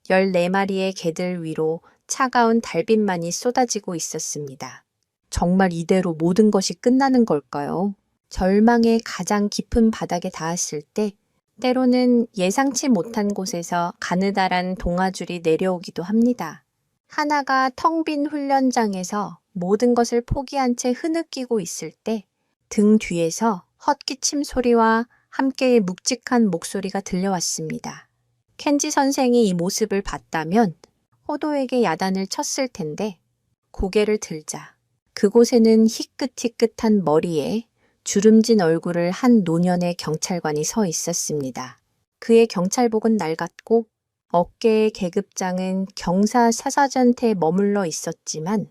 14마리의 개들 위로 차가운 달빛만이 쏟아지고 있었습니다. 정말 이대로 모든 것이 끝나는 걸까요? 절망의 가장 깊은 바닥에 닿았을 때 때로는 예상치 못한 곳에서 가느다란 동아줄이 내려오기도 합니다. 하나가 텅 빈 훈련장에서 모든 것을 포기한 채 흐느끼고 있을 때 등 뒤에서 헛기침 소리와 함께의 묵직한 목소리가 들려왔습니다. 켄지 선생이 이 모습을 봤다면 호도에게 야단을 쳤을 텐데 고개를 들자 그곳에는 희끗희끗한 머리에 주름진 얼굴을 한 노년의 경찰관이 서 있었습니다. 그의 경찰복은 낡았고 어깨의 계급장은 경사 사사전태에 머물러 있었지만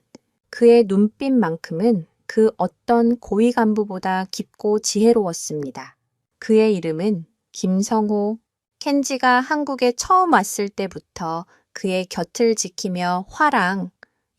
그의 눈빛만큼은 그 어떤 고위 간부보다 깊고 지혜로웠습니다. 그의 이름은 김성호. 켄지가 한국에 처음 왔을 때부터 그의 곁을 지키며 화랑,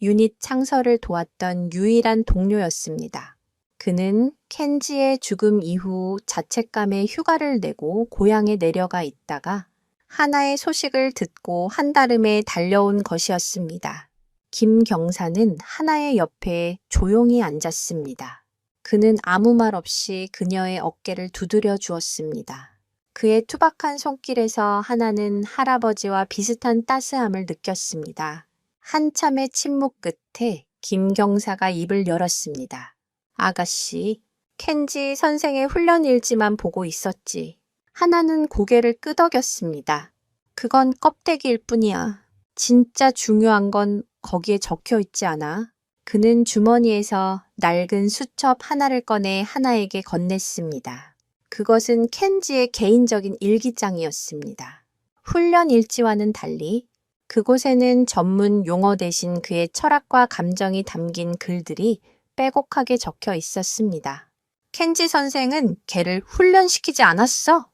유닛 창설을 도왔던 유일한 동료였습니다. 그는 켄지의 죽음 이후 자책감에 휴가를 내고 고향에 내려가 있다가 하나의 소식을 듣고 한달음에 달려온 것이었습니다. 김 경사는 하나의 옆에 조용히 앉았습니다. 그는 아무 말 없이 그녀의 어깨를 두드려 주었습니다. 그의 투박한 손길에서 하나는 할아버지와 비슷한 따스함을 느꼈습니다. 한참의 침묵 끝에 김 경사가 입을 열었습니다. 아가씨, 켄지 선생의 훈련 일지만 보고 있었지. 하나는 고개를 끄덕였습니다. 그건 껍데기일 뿐이야. 진짜 중요한 건 거기에 적혀 있지 않아? 그는 주머니에서 낡은 수첩 하나를 꺼내 하나에게 건넸습니다. 그것은 켄지의 개인적인 일기장이었습니다. 훈련 일지와는 달리 그곳에는 전문 용어 대신 그의 철학과 감정이 담긴 글들이 빼곡하게 적혀 있었습니다. 켄지 선생은 개를 훈련시키지 않았어.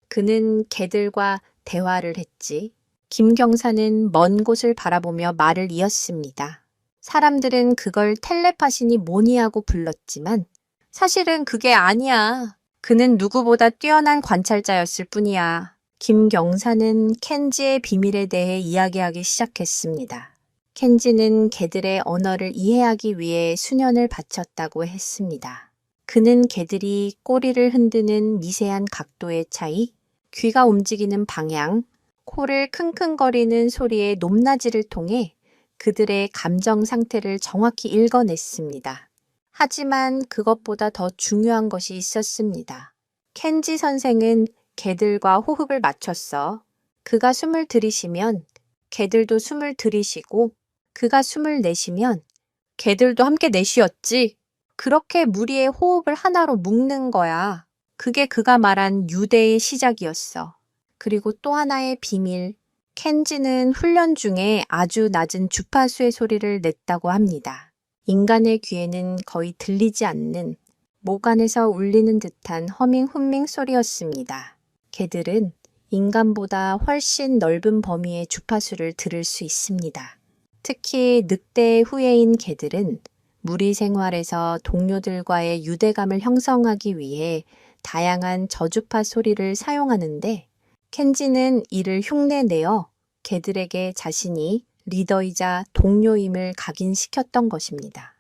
그는 개들과 대화를 했지. 김경사는 먼 곳을 바라보며 말을 이었습니다. 사람들은 그걸 텔레파시니 뭐니 하고 불렀지만 사실은 그게 아니야. 그는 누구보다 뛰어난 관찰자였을 뿐이야. 김경사는 켄지의 비밀에 대해 이야기하기 시작했습니다. 켄지는 개들의 언어를 이해하기 위해 수년을 바쳤다고 했습니다. 그는 개들이 꼬리를 흔드는 미세한 각도의 차이, 귀가 움직이는 방향, 코를 킁킁거리는 소리의 높낮이를 통해 그들의 감정 상태를 정확히 읽어냈습니다. 하지만 그것보다 더 중요한 것이 있었습니다. 켄지 선생은 개들과 호흡을 맞췄어. 그가 숨을 들이쉬면 개들도 숨을 들이쉬고 그가 숨을 내쉬면 개들도 함께 내쉬었지. 그렇게 무리의 호흡을 하나로 묶는 거야. 그게 그가 말한 유대의 시작이었어. 그리고 또 하나의 비밀. 켄지는 훈련 중에 아주 낮은 주파수의 소리를 냈다고 합니다. 인간의 귀에는 거의 들리지 않는 목 안에서 울리는 듯한 허밍 훈밍 소리였습니다. 개들은 인간보다 훨씬 넓은 범위의 주파수를 들을 수 있습니다. 특히 늑대의 후예인 개들은 무리 생활에서 동료들과의 유대감을 형성하기 위해 다양한 저주파 소리를 사용하는데 켄지는 이를 흉내내어 개들에게 자신이 리더이자 동료임을 각인시켰던 것입니다.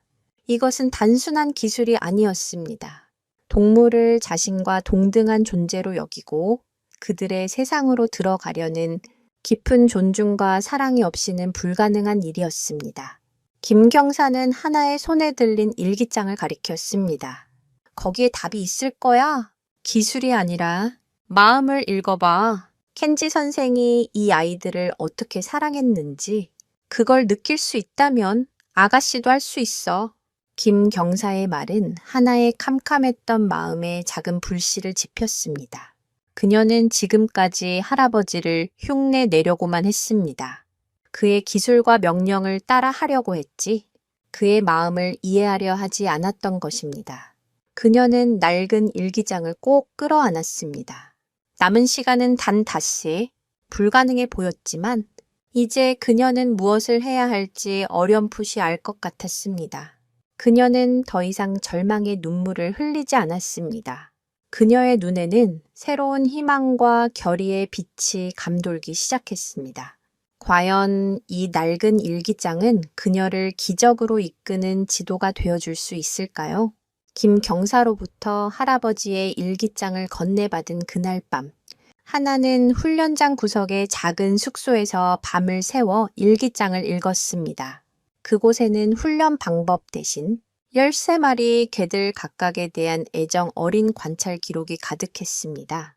이것은 단순한 기술이 아니었습니다. 동물을 자신과 동등한 존재로 여기고 그들의 세상으로 들어가려는 깊은 존중과 사랑이 없이는 불가능한 일이었습니다. 김경사는 하나의 손에 들린 일기장을 가리켰습니다. 거기에 답이 있을 거야. 기술이 아니라 마음을 읽어봐. 켄지 선생이 이 아이들을 어떻게 사랑했는지 그걸 느낄 수 있다면 아가씨도 할 수 있어. 김경사의 말은 하나의 캄캄했던 마음에 작은 불씨를 지폈습니다. 그녀는 지금까지 할아버지를 흉내 내려고만 했습니다. 그의 기술과 명령을 따라 하려고 했지 그의 마음을 이해하려 하지 않았던 것입니다. 그녀는 낡은 일기장을 꼭 끌어안았습니다. 남은 시간은 단 닷새, 불가능해 보였지만 이제 그녀는 무엇을 해야 할지 어렴풋이 알 것 같았습니다. 그녀는 더 이상 절망의 눈물을 흘리지 않았습니다. 그녀의 눈에는 새로운 희망과 결의의 빛이 감돌기 시작했습니다. 과연 이 낡은 일기장은 그녀를 기적으로 이끄는 지도가 되어줄 수 있을까요? 김경사로부터 할아버지의 일기장을 건네받은 그날 밤, 하나는 훈련장 구석의 작은 숙소에서 밤을 새워 일기장을 읽었습니다. 그곳에는 훈련 방법 대신 13마리 개들 각각에 대한 애정 어린 관찰 기록이 가득했습니다.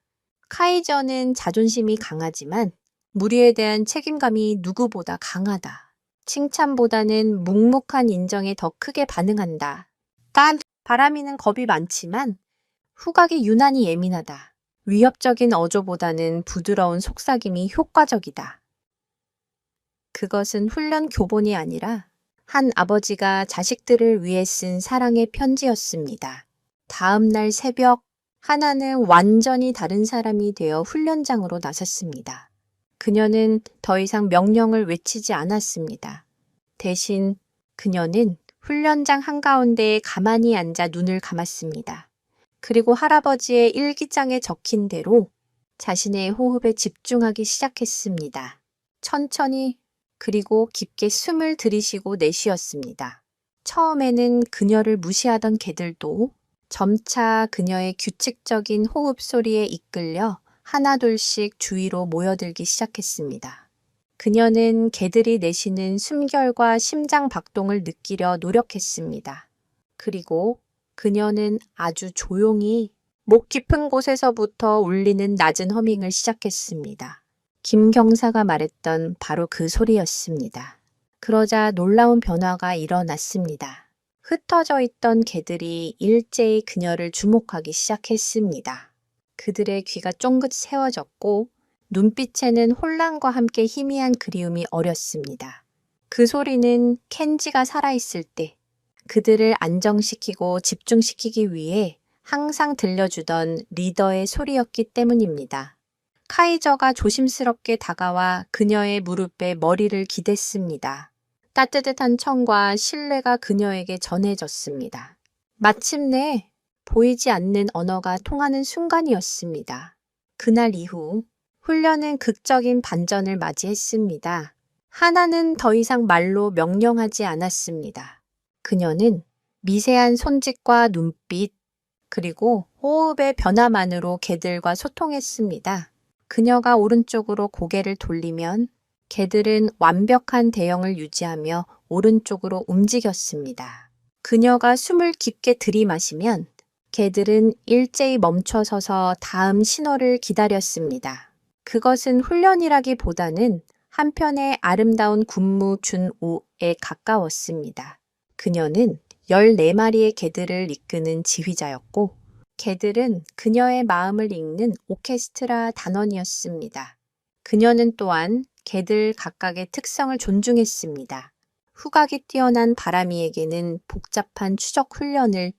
카이저는 자존심이 강하지만 무리에 대한 책임감이 누구보다 강하다. 칭찬보다는 묵묵한 인정에 더 크게 반응한다. 단, 바람이는 겁이 많지만 후각이 유난히 예민하다. 위협적인 어조보다는 부드러운 속삭임이 효과적이다. 그것은 훈련 교본이 아니라 한 아버지가 자식들을 위해 쓴 사랑의 편지였습니다. 다음 날 새벽, 하나는 완전히 다른 사람이 되어 훈련장으로 나섰습니다. 그녀는 더 이상 명령을 외치지 않았습니다. 대신 그녀는 훈련장 한가운데에 가만히 앉아 눈을 감았습니다. 그리고 할아버지의 일기장에 적힌 대로 자신의 호흡에 집중하기 시작했습니다. 천천히 그리고 깊게 숨을 들이쉬고 내쉬었습니다. 처음에는 그녀를 무시하던 개들도 점차 그녀의 규칙적인 호흡 소리에 이끌려 하나둘씩 주위로 모여들기 시작했습니다. 그녀는 개들이 내쉬는 숨결과 심장 박동을 느끼려 노력했습니다. 그리고 그녀는 아주 조용히 목 깊은 곳에서부터 울리는 낮은 허밍을 시작했습니다. 김경사가 말했던 바로 그 소리였습니다. 그러자 놀라운 변화가 일어났습니다. 흩어져 있던 개들이 일제히 그녀를 주목하기 시작했습니다. 그들의 귀가 쫑긋 세워졌고 눈빛에는 혼란과 함께 희미한 그리움이 어렸습니다. 그 소리는 켄지가 살아있을 때 그들을 안정시키고 집중시키기 위해 항상 들려주던 리더의 소리였기 때문입니다. 카이저가 조심스럽게 다가와 그녀의 무릎에 머리를 기댔습니다. 따뜻한 청과 신뢰가 그녀에게 전해졌습니다. 마침내 보이지 않는 언어가 통하는 순간이었습니다. 그날 이후 훈련은 극적인 반전을 맞이했습니다. 하나는 더 이상 말로 명령하지 않았습니다. 그녀는 미세한 손짓과 눈빛, 그리고 호흡의 변화만으로 개들과 소통했습니다. 그녀가 오른쪽으로 고개를 돌리면 개들은 완벽한 대형을 유지하며 오른쪽으로 움직였습니다. 그녀가 숨을 깊게 들이마시면 개들은 일제히 멈춰서서 다음 신호를 기다렸습니다. 그것은 훈련이라기보다는 한편의 아름다운 군무 준오에 가까웠습니다. 그녀는 14마리의 개들을 이끄는 지휘자였고 개들은 그녀의 마음을 읽는 오케스트라 단원이었습니다. 그녀는 또한 개들 각각의 특성을 존중했습니다. 후각이 뛰어난 바람이에게는 복잡한 추적 훈련을,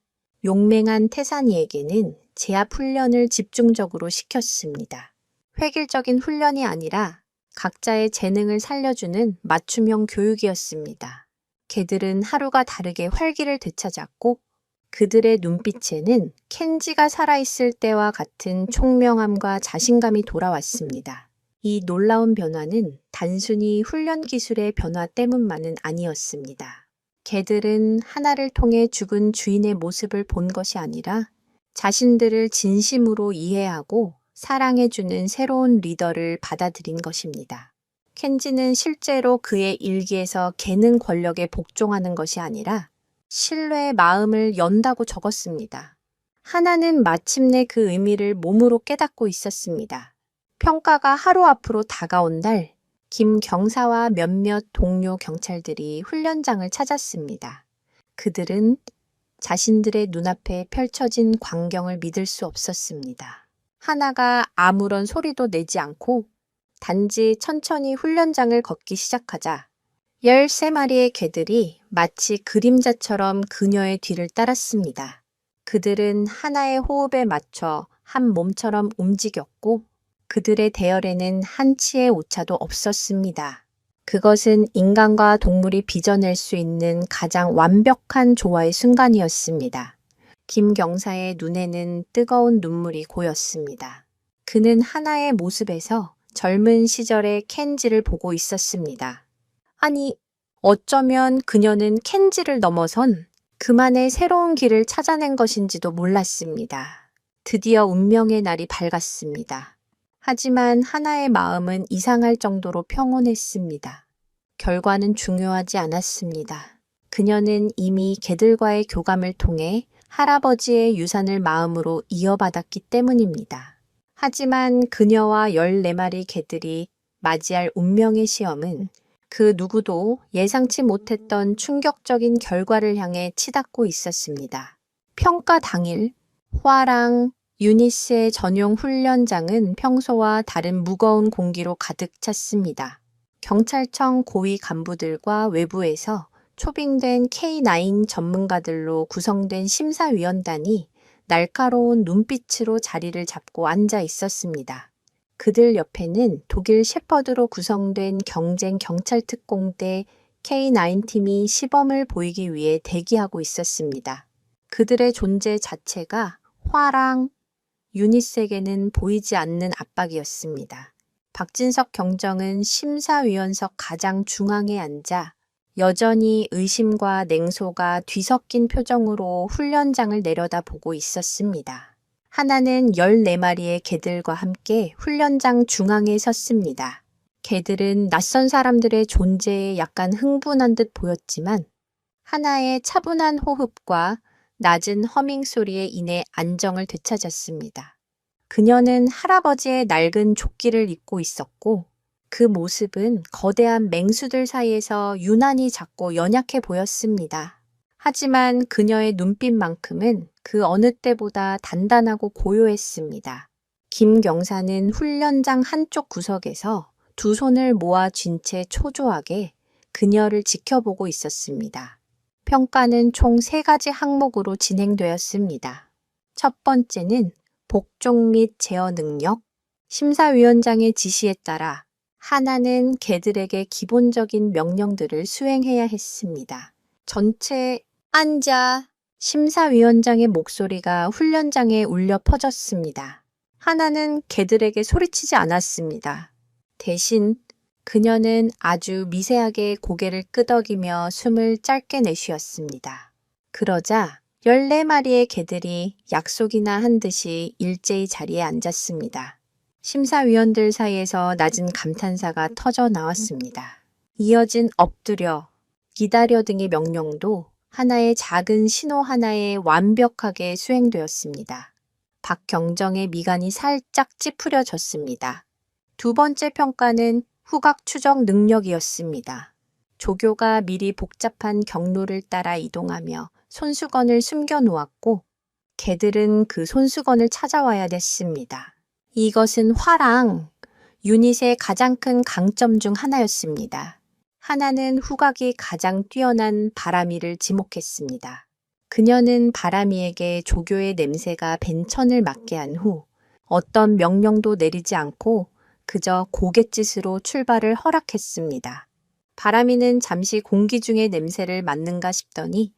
용맹한 태산이에게는 제압 훈련을 집중적으로 시켰습니다. 획일적인 훈련이 아니라 각자의 재능을 살려주는 맞춤형 교육이었습니다. 개들은 하루가 다르게 활기를 되찾았고 그들의 눈빛에는 켄지가 살아있을 때와 같은 총명함과 자신감이 돌아왔습니다. 이 놀라운 변화는 단순히 훈련 기술의 변화 때문만은 아니었습니다. 개들은 하나를 통해 죽은 주인의 모습을 본 것이 아니라 자신들을 진심으로 이해하고 사랑해주는 새로운 리더를 받아들인 것입니다. 켄지는 실제로 그의 일기에서 개는 권력에 복종하는 것이 아니라 신뢰의 마음을 연다고 적었습니다. 하나는 마침내 그 의미를 몸으로 깨닫고 있었습니다. 평가가 하루 앞으로 다가온 날, 김 경사와 몇몇 동료 경찰들이 훈련장을 찾았습니다. 그들은 자신들의 눈앞에 펼쳐진 광경을 믿을 수 없었습니다. 하나가 아무런 소리도 내지 않고 단지 천천히 훈련장을 걷기 시작하자 13마리의 개들이 마치 그림자처럼 그녀의 뒤를 따랐습니다. 그들은 하나의 호흡에 맞춰 한 몸처럼 움직였고 그들의 대열에는 한치의 오차도 없었습니다. 그것은 인간과 동물이 빚어낼 수 있는 가장 완벽한 조화의 순간이었습니다. 김 경사의 눈에는 뜨거운 눈물이 고였습니다. 그는 하나의 모습에서 젊은 시절의 켄지를 보고 있었습니다. 아니, 어쩌면 그녀는 켄지를 넘어선 그만의 새로운 길을 찾아낸 것인지도 몰랐습니다. 드디어 운명의 날이 밝았습니다. 하지만 하나의 마음은 이상할 정도로 평온했습니다. 결과는 중요하지 않았습니다. 그녀는 이미 개들과의 교감을 통해 할아버지의 유산을 마음으로 이어받았기 때문입니다. 하지만 그녀와 14마리 개들이 맞이할 운명의 시험은 그 누구도 예상치 못했던 충격적인 결과를 향해 치닫고 있었습니다. 평가 당일, 화랑 유니스의 전용 훈련장은 평소와 다른 무거운 공기로 가득 찼습니다. 경찰청 고위 간부들과 외부에서 초빙된 K9 전문가들로 구성된 심사위원단이 날카로운 눈빛으로 자리를 잡고 앉아 있었습니다. 그들 옆에는 독일 셰퍼드로 구성된 경쟁 경찰 특공대 K9 팀이 시범을 보이기 위해 대기하고 있었습니다. 그들의 존재 자체가 화랑 유니스에게는 보이지 않는 압박이었습니다. 박진석 경정은 심사위원석 가장 중앙에 앉아 여전히 의심과 냉소가 뒤섞인 표정으로 훈련장을 내려다보고 있었습니다. 하나는 14마리의 개들과 함께 훈련장 중앙에 섰습니다. 개들은 낯선 사람들의 존재에 약간 흥분한 듯 보였지만 하나의 차분한 호흡과 낮은 허밍 소리에 인해 안정을 되찾았습니다. 그녀는 할아버지의 낡은 조끼를 입고 있었고 그 모습은 거대한 맹수들 사이에서 유난히 작고 연약해 보였습니다. 하지만 그녀의 눈빛만큼은 그 어느 때보다 단단하고 고요했습니다. 김경사는 훈련장 한쪽 구석에서 두 손을 모아 쥔 채 초조하게 그녀를 지켜보고 있었습니다. 평가는 총 3가지 항목으로 진행되었습니다. 첫 번째는 복종 및 제어 능력. 심사위원장의 지시에 따라 하나는 개들에게 기본적인 명령들을 수행해야 했습니다. 전체 앉아. 심사위원장의 목소리가 훈련장에 울려 퍼졌습니다. 하나는 개들에게 소리치지 않았습니다. 대신 그녀는 아주 미세하게 고개를 끄덕이며 숨을 짧게 내쉬었습니다. 그러자 14마리의 개들이 약속이나 한 듯이 일제히 자리에 앉았습니다. 심사위원들 사이에서 낮은 감탄사가 터져 나왔습니다. 이어진 엎드려, 기다려 등의 명령도 하나의 작은 신호 하나에 완벽하게 수행되었습니다. 박경정의 미간이 살짝 찌푸려졌습니다. 두 번째 평가는 후각 추적 능력이었습니다. 조교가 미리 복잡한 경로를 따라 이동하며 손수건을 숨겨 놓았고 개들은 그 손수건을 찾아와야 됐습니다. 이것은 화랑, 유닛의 가장 큰 강점 중 하나였습니다. 하나는 후각이 가장 뛰어난 바람이를 지목했습니다. 그녀는 바람이에게 조교의 냄새가 벤천을 맡게 한 후 어떤 명령도 내리지 않고 그저 고갯짓으로 출발을 허락했습니다. 바람이는 잠시 공기 중의 냄새를 맡는가 싶더니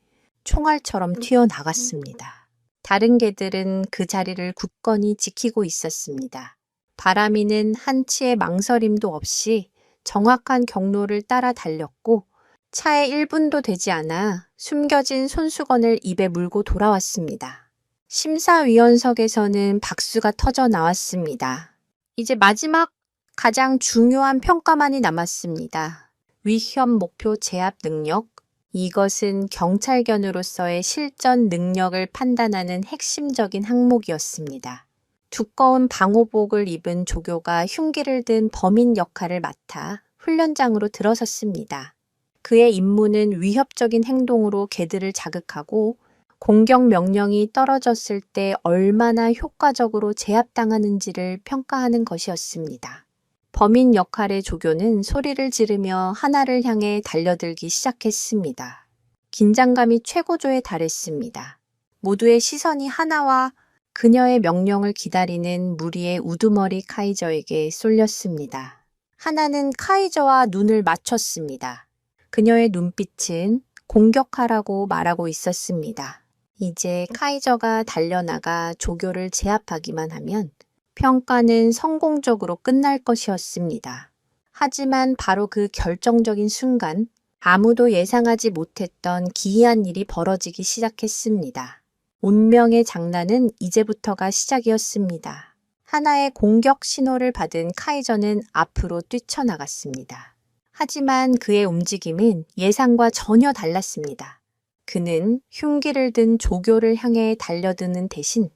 총알처럼 튀어나갔습니다. 다른 개들은 그 자리를 굳건히 지키고 있었습니다. 바람이는 한치의 망설임도 없이 정확한 경로를 따라 달렸고 차에 1분도 되지 않아 숨겨진 손수건을 입에 물고 돌아왔습니다. 심사위원석에서는 박수가 터져 나왔습니다. 이제 마지막 가장 중요한 평가만이 남았습니다. 위험 목표 제압 능력. 이것은 경찰견으로서의 실전 능력을 판단하는 핵심적인 항목이었습니다. 두꺼운 방호복을 입은 조교가 흉기를 든 범인 역할을 맡아 훈련장으로 들어섰습니다. 그의 임무는 위협적인 행동으로 개들을 자극하고 공격 명령이 떨어졌을 때 얼마나 효과적으로 제압당하는지를 평가하는 것이었습니다. 범인 역할의 조교는 소리를 지르며 하나를 향해 달려들기 시작했습니다. 긴장감이 최고조에 달했습니다. 모두의 시선이 하나와 그녀의 명령을 기다리는 무리의 우두머리 카이저에게 쏠렸습니다. 하나는 카이저와 눈을 맞췄습니다. 그녀의 눈빛은 공격하라고 말하고 있었습니다. 이제 카이저가 달려나가 조교를 제압하기만 하면 평가는 성공적으로 끝날 것이었습니다. 하지만 바로 그 결정적인 순간 아무도 예상하지 못했던 기이한 일이 벌어지기 시작했습니다. 운명의 장난은 이제부터가 시작이었습니다. 하나의 공격 신호를 받은 카이저는 앞으로 뛰쳐나갔습니다. 하지만 그의 움직임은 예상과 전혀 달랐습니다. 그는 흉기를 든 조교를 향해 달려드는 대신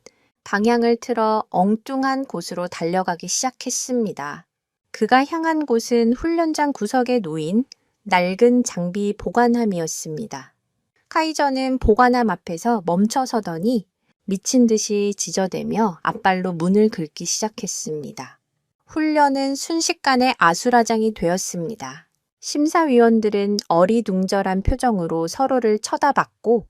방향을 틀어 엉뚱한 곳으로 달려가기 시작했습니다. 그가 향한 곳은 훈련장 구석에 놓인 낡은 장비 보관함이었습니다. 카이저는 보관함 앞에서 멈춰서더니 미친 듯이 지저대며 앞발로 문을 긁기 시작했습니다. 훈련은 순식간에 아수라장이 되었습니다. 심사위원들은 어리둥절한 표정으로 서로를 쳐다봤고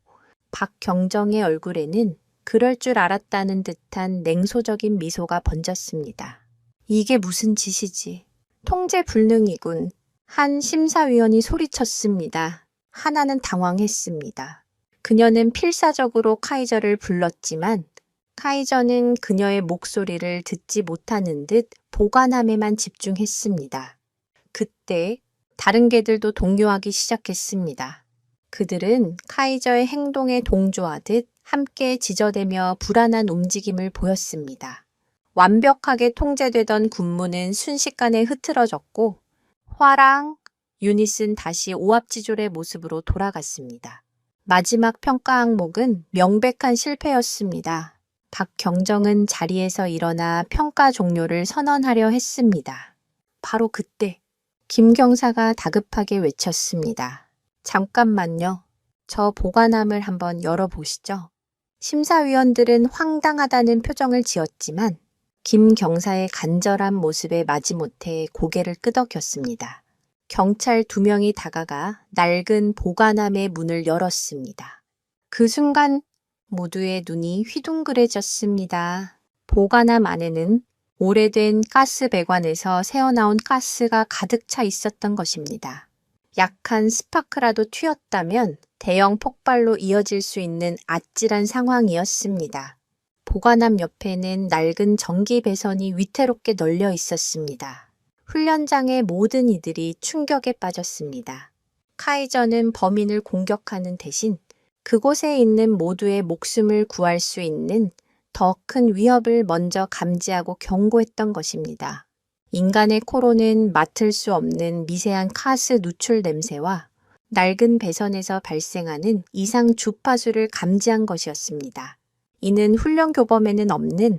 박경정의 얼굴에는 그럴 줄 알았다는 듯한 냉소적인 미소가 번졌습니다. 이게 무슨 짓이지? 통제 불능이군. 한 심사위원이 소리쳤습니다. 하나는 당황했습니다. 그녀는 필사적으로 카이저를 불렀지만 카이저는 그녀의 목소리를 듣지 못하는 듯 보관함에만 집중했습니다. 그때 다른 개들도 동요하기 시작했습니다. 그들은 카이저의 행동에 동조하듯 함께 지저대며 불안한 움직임을 보였습니다. 완벽하게 통제되던 군무는 순식간에 흐트러졌고 화랑, 유닛은 다시 오합지졸의 모습으로 돌아갔습니다. 마지막 평가 항목은 명백한 실패였습니다. 박경정은 자리에서 일어나 평가 종료를 선언하려 했습니다. 바로 그때 김경사가 다급하게 외쳤습니다. 잠깐만요. 저 보관함을 한번 열어보시죠. 심사위원들은 황당하다는 표정을 지었지만 김 경사의 간절한 모습에 마지못해 고개를 끄덕였습니다. 경찰 2명이 다가가 낡은 보관함의 문을 열었습니다. 그 순간 모두의 눈이 휘둥그레졌습니다. 보관함 안에는 오래된 가스 배관에서 새어나온 가스가 가득 차 있었던 것입니다. 약한 스파크라도 튀었다면 대형 폭발로 이어질 수 있는 아찔한 상황이었습니다. 보관함 옆에는 낡은 전기 배선이 위태롭게 널려 있었습니다. 훈련장의 모든 이들이 충격에 빠졌습니다. 카이저는 범인을 공격하는 대신 그곳에 있는 모두의 목숨을 구할 수 있는 더 큰 위협을 먼저 감지하고 경고했던 것입니다. 인간의 코로는 맡을 수 없는 미세한 가스 누출 냄새와 낡은 배선에서 발생하는 이상 주파수를 감지한 것이었습니다. 이는 훈련 교범에는 없는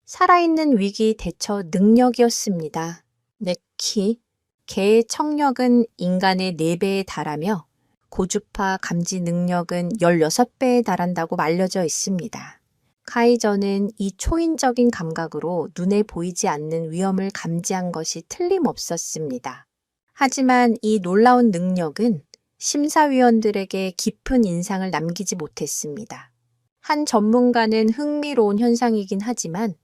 살아있는 위기 대처 능력이었습니다. 네키, 개의 청력은 인간의 4배에 달하며 고주파 감지 능력은 16배에 달한다고 알려져 있습니다. 카이저는 이 초인적인 감각으로 눈에 보이지 않는 위험을 감지한 것이 틀림없었습니다. 하지만 이 놀라운 능력은 심사위원들에게 깊은 인상을 남기지 못했습니다. 한 전문가는 흥미로운 현상이긴 하지만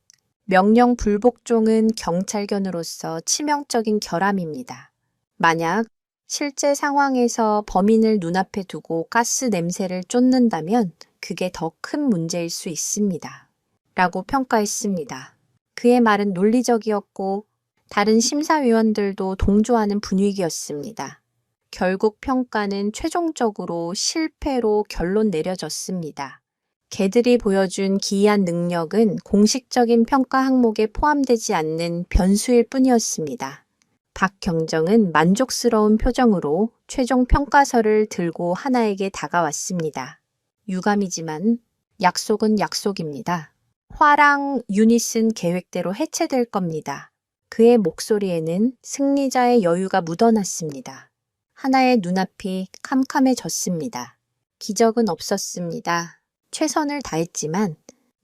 명령 불복종은 경찰견으로서 치명적인 결함입니다. 만약 실제 상황에서 범인을 눈앞에 두고 가스 냄새를 쫓는다면 그게 더 큰 문제일 수 있습니다. 라고 평가했습니다. 그의 말은 논리적이었고 다른 심사위원들도 동조하는 분위기였습니다. 결국 평가는 최종적으로 실패로 결론 내려졌습니다. 개들이 보여준 기이한 능력은 공식적인 평가 항목에 포함되지 않는 변수일 뿐이었습니다. 박경정은 만족스러운 표정으로 최종 평가서를 들고 하나에게 다가왔습니다. 유감이지만 약속은 약속입니다. 화랑 유닛은 계획대로 해체될 겁니다. 그의 목소리에는 승리자의 여유가 묻어났습니다. 하나의 눈앞이 캄캄해졌습니다. 기적은 없었습니다. 최선을 다했지만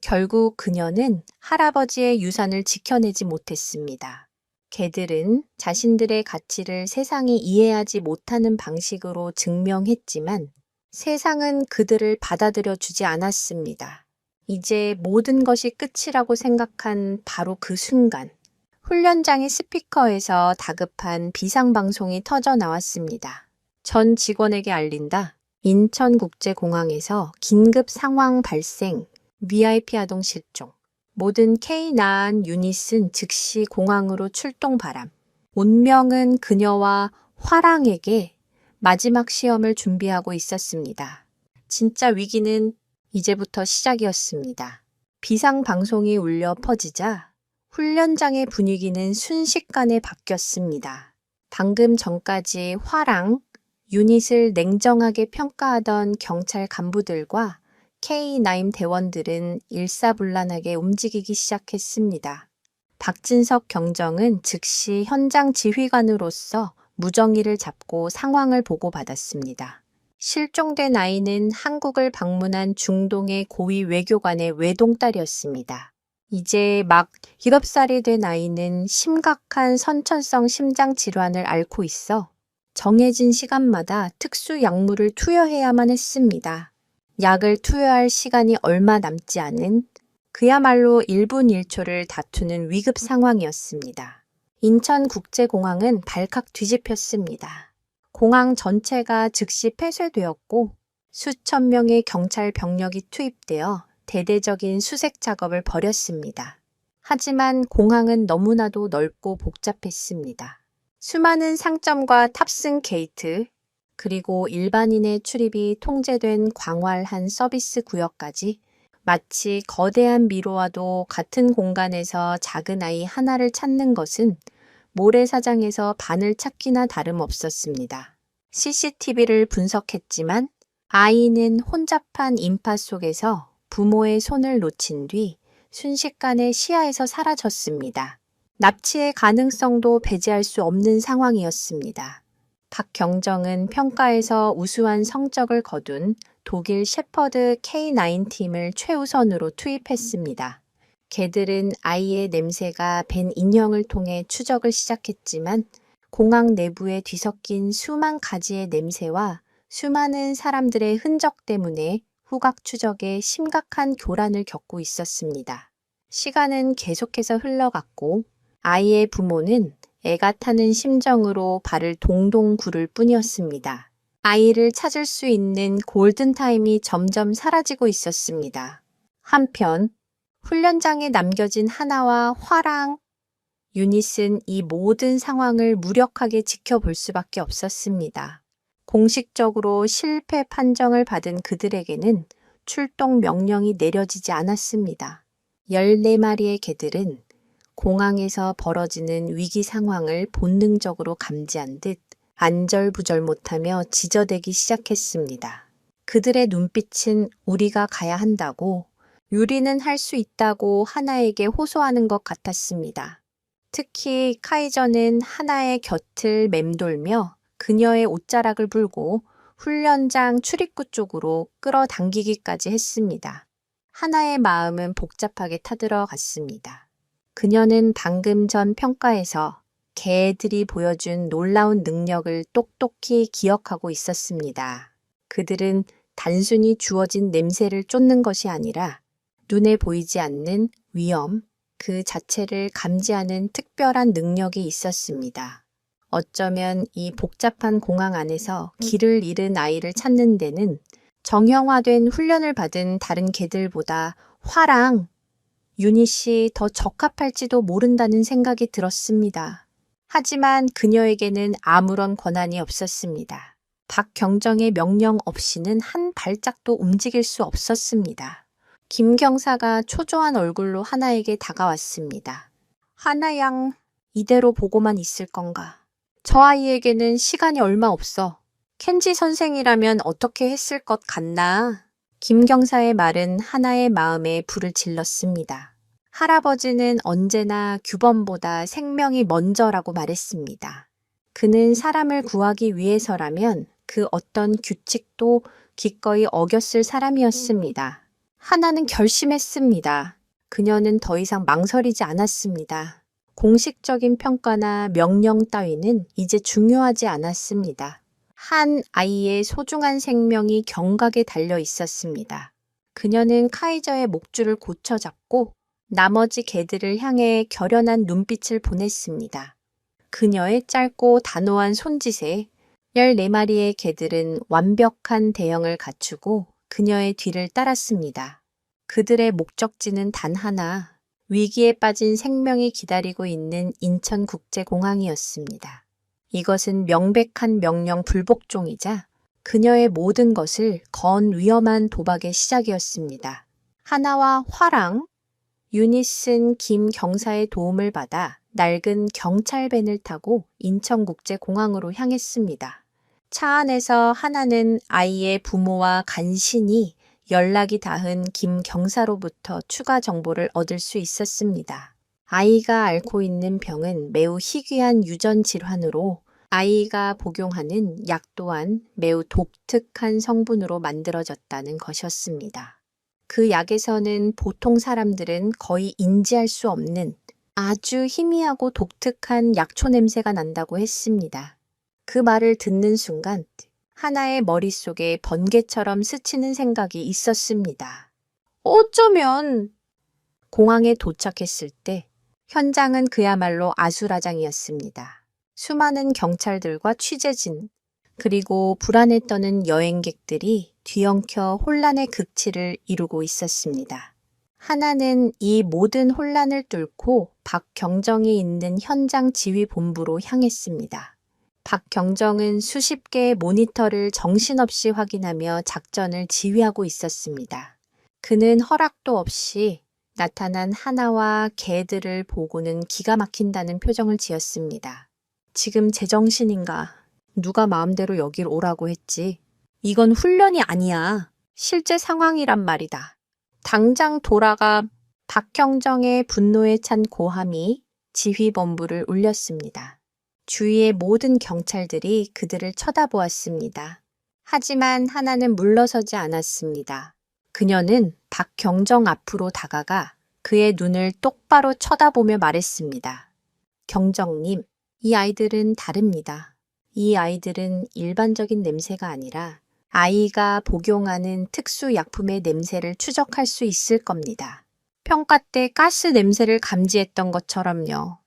결국 그녀는 할아버지의 유산을 지켜내지 못했습니다. 개들은 자신들의 가치를 세상이 이해하지 못하는 방식으로 증명했지만 세상은 그들을 받아들여 주지 않았습니다. 이제 모든 것이 끝이라고 생각한 바로 그 순간, 훈련장의 스피커에서 다급한 비상방송이 터져 나왔습니다. 전 직원에게 알린다. 인천국제공항에서 긴급 상황 발생, VIP 아동 실종. 모든 K9 유닛은 즉시 공항으로 출동 바람. 운명은 그녀와 화랑에게 마지막 시험을 준비하고 있었습니다. 진짜 위기는 이제부터 시작이었습니다. 비상방송이 울려 퍼지자 훈련장의 분위기는 순식간에 바뀌었습니다. 방금 전까지 화랑, 유닛을 냉정하게 평가하던 경찰 간부들과 K9 대원들은 일사불란하게 움직이기 시작했습니다. 박진석 경정은 즉시 현장 지휘관으로서 무정의를 잡고 상황을 보고받았습니다. 실종된 아이는 한국을 방문한 중동의 고위 외교관의 외동딸이었습니다. 이제 막 7살이 된 아이는 심각한 선천성 심장 질환을 앓고 있어 정해진 시간마다 특수 약물을 투여해야만 했습니다. 약을 투여할 시간이 얼마 남지 않은 그야말로 1분 1초를 다투는 위급 상황이었습니다. 인천국제공항은 발칵 뒤집혔습니다. 공항 전체가 즉시 폐쇄되었고 수천 명의 경찰 병력이 투입되어 대대적인 수색 작업을 벌였습니다. 하지만 공항은 너무나도 넓고 복잡했습니다. 수많은 상점과 탑승 게이트, 그리고 일반인의 출입이 통제된 광활한 서비스 구역까지 마치 거대한 미로와도 같은 공간에서 작은 아이 하나를 찾는 것은 모래사장에서 바늘 찾기나 다름없었습니다. CCTV를 분석했지만 아이는 혼잡한 인파 속에서 부모의 손을 놓친 뒤 순식간에 시야에서 사라졌습니다. 납치의 가능성도 배제할 수 없는 상황이었습니다. 박경정은 평가에서 우수한 성적을 거둔 독일 셰퍼드 K9 팀을 최우선으로 투입했습니다. 개들은 아이의 냄새가 벤 인형을 통해 추적을 시작했지만 공항 내부에 뒤섞인 수만 가지의 냄새와 수많은 사람들의 흔적 때문에 후각 추적에 심각한 교란을 겪고 있었습니다. 시간은 계속해서 흘러갔고 아이의 부모는 애가 타는 심정으로 발을 동동 구를 뿐이었습니다. 아이를 찾을 수 있는 골든타임이 점점 사라지고 있었습니다. 한편 훈련장에 남겨진 하나와 화랑, 유닛은 이 모든 상황을 무력하게 지켜볼 수밖에 없었습니다. 공식적으로 실패 판정을 받은 그들에게는 출동 명령이 내려지지 않았습니다. 14마리의 개들은 공항에서 벌어지는 위기 상황을 본능적으로 감지한 듯 안절부절 못하며 지저대기 시작했습니다. 그들의 눈빛은 우리가 가야 한다고, 유리는 할 수 있다고 하나에게 호소하는 것 같았습니다. 특히 카이저는 하나의 곁을 맴돌며 그녀의 옷자락을 불고 훈련장 출입구 쪽으로 끌어당기기까지 했습니다. 하나의 마음은 복잡하게 타들어갔습니다. 그녀는 방금 전 평가에서 개들이 보여준 놀라운 능력을 똑똑히 기억하고 있었습니다. 그들은 단순히 주어진 냄새를 쫓는 것이 아니라 눈에 보이지 않는 위험, 그 자체를 감지하는 특별한 능력이 있었습니다. 어쩌면 이 복잡한 공항 안에서 길을 잃은 아이를 찾는 데는 정형화된 훈련을 받은 다른 개들보다 화랑, 유닛이 더 적합할지도 모른다는 생각이 들었습니다. 하지만 그녀에게는 아무런 권한이 없었습니다. 박경정의 명령 없이는 한 발짝도 움직일 수 없었습니다. 김 경사가 초조한 얼굴로 하나에게 다가왔습니다. 하나 양, 이대로 보고만 있을 건가? 저 아이에게는 시간이 얼마 없어. 켄지 선생이라면 어떻게 했을 것 같나? 김 경사의 말은 하나의 마음에 불을 질렀습니다. 할아버지는 언제나 규범보다 생명이 먼저라고 말했습니다. 그는 사람을 구하기 위해서라면 그 어떤 규칙도 기꺼이 어겼을 사람이었습니다. 하나는 결심했습니다. 그녀는 더 이상 망설이지 않았습니다. 공식적인 평가나 명령 따위는 이제 중요하지 않았습니다. 한 아이의 소중한 생명이 경각에 달려 있었습니다. 그녀는 카이저의 목줄을 고쳐잡고 나머지 개들을 향해 결연한 눈빛을 보냈습니다. 그녀의 짧고 단호한 손짓에 14마리의 개들은 완벽한 대형을 갖추고 그녀의 뒤를 따랐습니다. 그들의 목적지는 단 하나, 위기에 빠진 생명이 기다리고 있는 인천국제공항이었습니다. 이것은 명백한 명령 불복종이자 그녀의 모든 것을 건 위험한 도박의 시작이었습니다. 하나와 화랑, 유닛은 김 경사의 도움을 받아 낡은 경찰밴을 타고 인천국제공항으로 향했습니다. 차 안에서 하나는 아이의 부모와 간신히 연락이 닿은 김 경사로부터 추가 정보를 얻을 수 있었습니다. 아이가 앓고 있는 병은 매우 희귀한 유전 질환으로 아이가 복용하는 약 또한 매우 독특한 성분으로 만들어졌다는 것이었습니다. 그 약에서는 보통 사람들은 거의 인지할 수 없는 아주 희미하고 독특한 약초 냄새가 난다고 했습니다. 그 말을 듣는 순간 하나의 머릿속에 번개처럼 스치는 생각이 있었습니다. 어쩌면 공항에 도착했을 때 현장은 그야말로 아수라장이었습니다. 수많은 경찰들과 취재진, 그리고 불안에 떠는 여행객들이 뒤엉켜 혼란의 극치를 이루고 있었습니다. 하나는 이 모든 혼란을 뚫고 박경정이 있는 현장 지휘본부로 향했습니다. 박경정은 수십 개의 모니터를 정신없이 확인하며 작전을 지휘하고 있었습니다. 그는 허락도 없이 나타난 하나와 개들을 보고는 기가 막힌다는 표정을 지었습니다. 지금 제정신인가? 누가 마음대로 여길 오라고 했지? 이건 훈련이 아니야. 실제 상황이란 말이다. 당장 돌아가. 박경정의 분노에 찬 고함이 지휘본부를 울렸습니다. 주위의 모든 경찰들이 그들을 쳐다보았습니다. 하지만 하나는 물러서지 않았습니다. 그녀는 박경정 앞으로 다가가 그의 눈을 똑바로 쳐다보며 말했습니다. 경정님, 이 아이들은 다릅니다. 이 아이들은 일반적인 냄새가 아니라 아이가 복용하는 특수 약품의 냄새를 추적할 수 있을 겁니다. 평가 때 가스 냄새를 감지했던 것처럼요.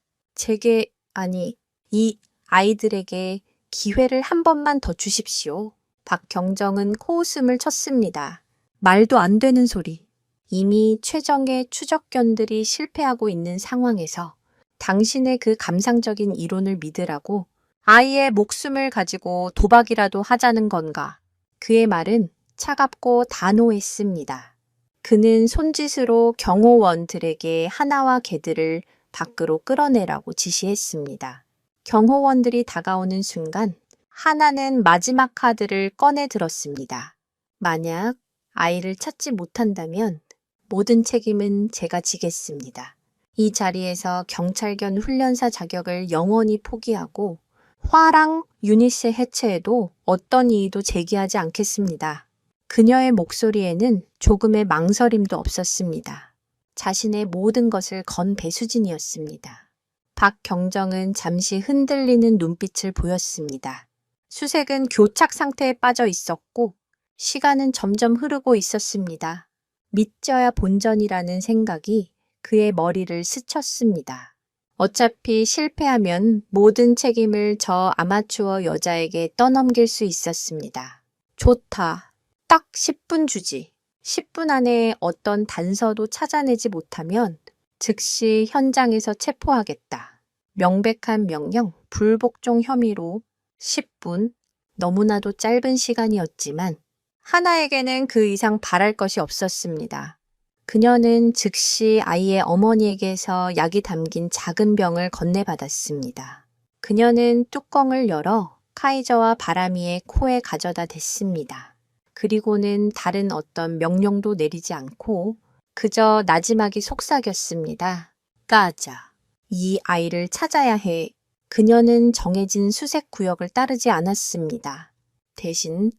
이 아이들에게 기회를 한 번만 더 주십시오. 박경정은 코웃음을 쳤습니다. 말도 안 되는 소리. 이미 최정의 추적견들이 실패하고 있는 상황에서 당신의 그 감상적인 이론을 믿으라고 아이의 목숨을 가지고 도박이라도 하자는 건가? 그의 말은 차갑고 단호했습니다. 그는 손짓으로 경호원들에게 하나와 개들을 밖으로 끌어내라고 지시했습니다. 경호원들이 다가오는 순간 하나는 마지막 카드를 꺼내 들었습니다. 만약 아이를 찾지 못한다면 모든 책임은 제가 지겠습니다. 이 자리에서 경찰견 훈련사 자격을 영원히 포기하고 화랑 유닛의 해체에도 어떤 이의도 제기하지 않겠습니다. 그녀의 목소리에는 조금의 망설임도 없었습니다. 자신의 모든 것을 건 배수진이었습니다. 박경정은 잠시 흔들리는 눈빛을 보였습니다. 수색은 교착 상태에 빠져 있었고 시간은 점점 흐르고 있었습니다. 믿져야 본전이라는 생각이 그의 머리를 스쳤습니다. 어차피 실패하면 모든 책임을 저 아마추어 여자에게 떠넘길 수 있었습니다. 좋다. 딱 10분 주지. 10분 안에 어떤 단서도 찾아내지 못하면 즉시 현장에서 체포하겠다. 명백한 명령, 불복종 혐의로 10분, 너무나도 짧은 시간이었지만 하나에게는 그 이상 바랄 것이 없었습니다. 그녀는 즉시 아이의 어머니에게서 약이 담긴 작은 병을 건네받았습니다. 그녀는 뚜껑을 열어 카이저와 바람이의 코에 가져다 댔습니다. 그리고는 다른 어떤 명령도 내리지 않고 그저 나지막이 속삭였습니다. 까자, 이 아이를 찾아야 해. 그녀는 정해진 수색 구역을 따르지 않았습니다. 대신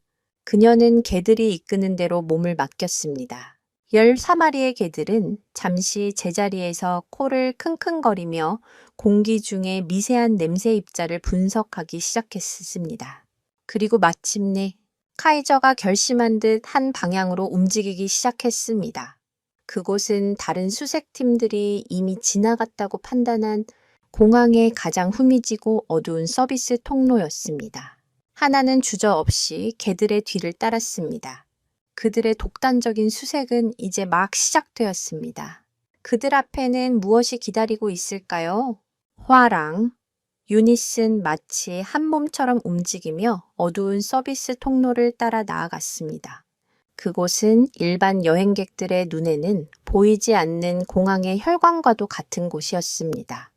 그녀는 개들이 이끄는 대로 몸을 맡겼습니다. 13마리의 개들은 잠시 제자리에서 코를 킁킁거리며 공기 중에 미세한 냄새 입자를 분석하기 시작했습니다. 그리고 마침내 카이저가 결심한 듯 한 방향으로 움직이기 시작했습니다. 그곳은 다른 수색팀들이 이미 지나갔다고 판단한 공항의 가장 후미지고 어두운 서비스 통로였습니다. 하나는 주저없이 개들의 뒤를 따랐습니다. 그들의 독단적인 수색은 이제 막 시작되었습니다. 그들 앞에는 무엇이 기다리고 있을까요? 화랑, 유닛은 마치 한 몸처럼 움직이며 어두운 서비스 통로를 따라 나아갔습니다. 그곳은 일반 여행객들의 눈에는 보이지 않는 공항의 혈관과도 같은 곳이었습니다.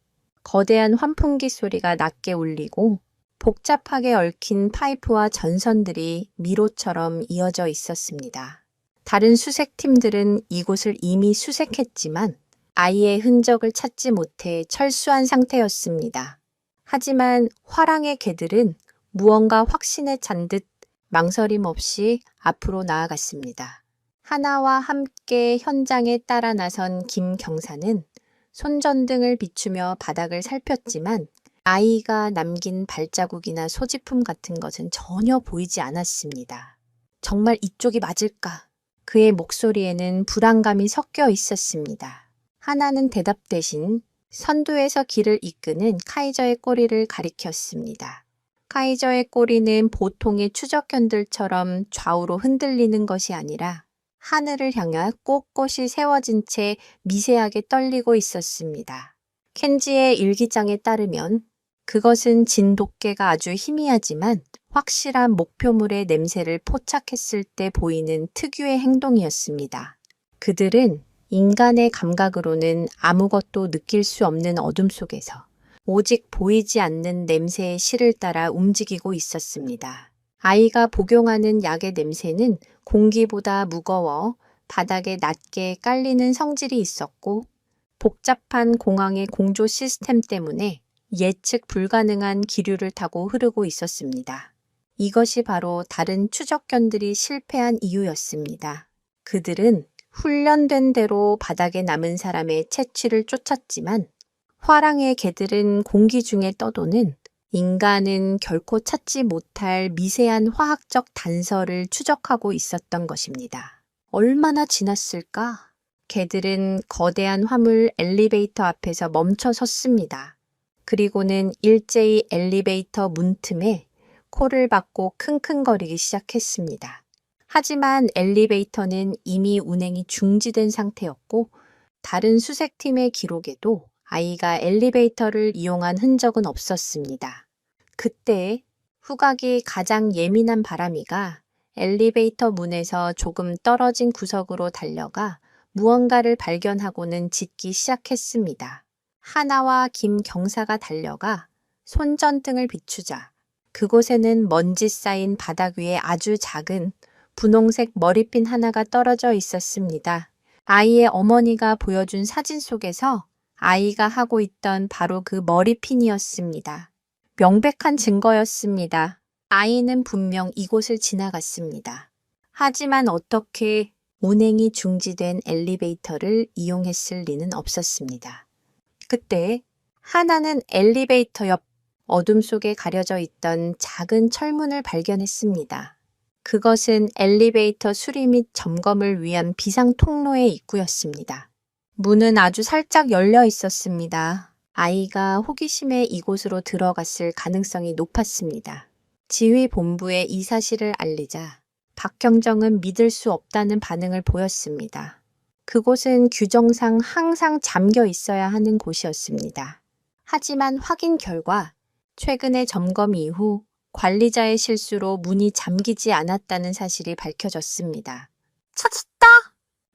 거대한 환풍기 소리가 낮게 울리고 복잡하게 얽힌 파이프와 전선들이 미로처럼 이어져 있었습니다. 다른 수색팀들은 이곳을 이미 수색했지만 아이의 흔적을 찾지 못해 철수한 상태였습니다. 하지만 화랑의 개들은 무언가 확신에 찬 듯 망설임 없이 앞으로 나아갔습니다. 하나와 함께 현장에 따라 나선 김 경사는 손전등을 비추며 바닥을 살폈지만 아이가 남긴 발자국이나 소지품 같은 것은 전혀 보이지 않았습니다. 정말 이쪽이 맞을까? 그의 목소리에는 불안감이 섞여 있었습니다. 하나는 대답 대신 선두에서 길을 이끄는 카이저의 꼬리를 가리켰습니다. 카이저의 꼬리는 보통의 추적견들처럼 좌우로 흔들리는 것이 아니라 하늘을 향해 꼿꼿이 세워진 채 미세하게 떨리고 있었습니다. 켄지의 일기장에 따르면 그것은 진돗개가 아주 희미하지만 확실한 목표물의 냄새를 포착했을 때 보이는 특유의 행동이었습니다. 그들은 인간의 감각으로는 아무것도 느낄 수 없는 어둠 속에서 오직 보이지 않는 냄새의 실을 따라 움직이고 있었습니다. 아이가 복용하는 약의 냄새는 공기보다 무거워 바닥에 낮게 깔리는 성질이 있었고 복잡한 공항의 공조 시스템 때문에 예측 불가능한 기류를 타고 흐르고 있었습니다. 이것이 바로 다른 추적견들이 실패한 이유였습니다. 그들은 훈련된 대로 바닥에 남은 사람의 채취를 쫓았지만 화랑의 개들은 공기 중에 떠도는 인간은 결코 찾지 못할 미세한 화학적 단서를 추적하고 있었던 것입니다. 얼마나 지났을까? 개들은 거대한 화물 엘리베이터 앞에서 멈춰 섰습니다. 그리고는 일제히 엘리베이터 문틈에 코를 박고 킁킁거리기 시작했습니다. 하지만 엘리베이터는 이미 운행이 중지된 상태였고 다른 수색팀의 기록에도 아이가 엘리베이터를 이용한 흔적은 없었습니다. 그때 후각이 가장 예민한 바람이가 엘리베이터 문에서 조금 떨어진 구석으로 달려가 무언가를 발견하고는 짖기 시작했습니다. 하나와 김 경사가 달려가 손전등을 비추자 그곳에는 먼지 쌓인 바닥 위에 아주 작은 분홍색 머리핀 하나가 떨어져 있었습니다. 아이의 어머니가 보여준 사진 속에서 아이가 하고 있던 바로 그 머리핀이었습니다. 명백한 증거였습니다. 아이는 분명 이곳을 지나갔습니다. 하지만 어떻게 운행이 중지된 엘리베이터를 이용했을 리는 없었습니다. 그때 하나는 엘리베이터 옆 어둠 속에 가려져 있던 작은 철문을 발견했습니다. 그것은 엘리베이터 수리 및 점검을 위한 비상 통로의 입구였습니다. 문은 아주 살짝 열려 있었습니다. 아이가 호기심에 이곳으로 들어갔을 가능성이 높았습니다. 지휘본부에 이 사실을 알리자 박경정은 믿을 수 없다는 반응을 보였습니다. 그곳은 규정상 항상 잠겨 있어야 하는 곳이었습니다. 하지만 확인 결과 최근의 점검 이후 관리자의 실수로 문이 잠기지 않았다는 사실이 밝혀졌습니다. 찾았다!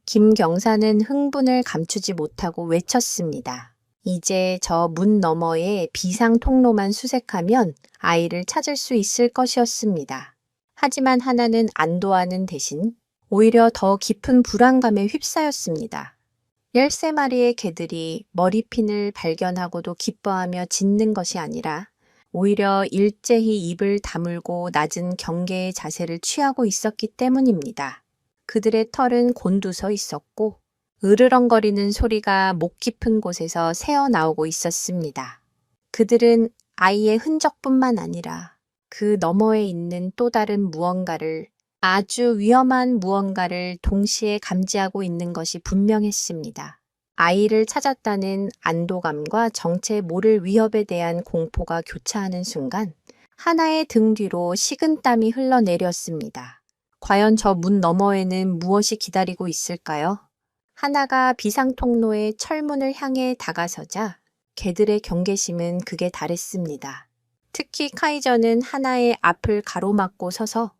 김 경사는 흥분을 감추지 못하고 외쳤습니다. 이제 저 문 너머의 비상 통로만 수색하면 아이를 찾을 수 있을 것이었습니다. 하지만 하나는 안도하는 대신 오히려 더 깊은 불안감에 휩싸였습니다. 13마리의 개들이 머리핀을 발견하고도 기뻐하며 짖는 것이 아니라 오히려 일제히 입을 다물고 낮은 경계의 자세를 취하고 있었기 때문입니다. 그들의 털은 곤두서 있었고 으르렁거리는 소리가 목 깊은 곳에서 새어나오고 있었습니다. 그들은 아이의 흔적뿐만 아니라 그 너머에 있는 또 다른 무언가를 아주 위험한 무언가를 동시에 감지하고 있는 것이 분명했습니다. 아이를 찾았다는 안도감과 정체 모를 위협에 대한 공포가 교차하는 순간 하나의 등 뒤로 식은땀이 흘러내렸습니다. 과연 저 문 너머에는 무엇이 기다리고 있을까요? 하나가 비상통로의 철문을 향해 다가서자 개들의 경계심은 극에 달했습니다. 특히 카이저는 하나의 앞을 가로막고 서서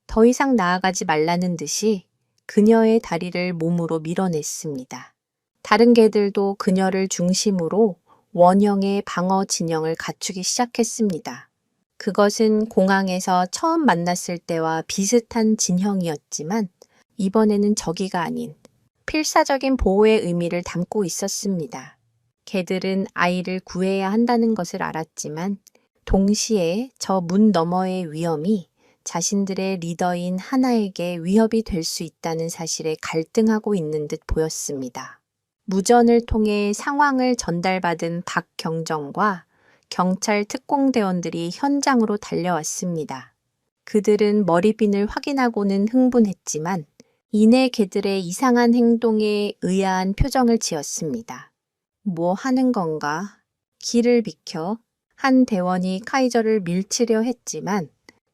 더 이상 나아가지 말라는 듯이 그녀의 다리를 몸으로 밀어냈습니다. 다른 개들도 그녀를 중심으로 원형의 방어 진영을 갖추기 시작했습니다. 그것은 공항에서 처음 만났을 때와 비슷한 진형이었지만 이번에는 저기가 아닌 필사적인 보호의 의미를 담고 있었습니다. 개들은 아이를 구해야 한다는 것을 알았지만 동시에 저 문 너머의 위험이 자신들의 리더인 하나에게 위협이 될 수 있다는 사실에 갈등하고 있는 듯 보였습니다. 무전을 통해 상황을 전달받은 박경정과 경찰 특공대원들이 현장으로 달려왔습니다. 그들은 머리핀을 확인하고는 흥분했지만 이내 개들의 이상한 행동에 의아한 표정을 지었습니다. 뭐 하는 건가? 길을 비켜 한 대원이 카이저를 밀치려 했지만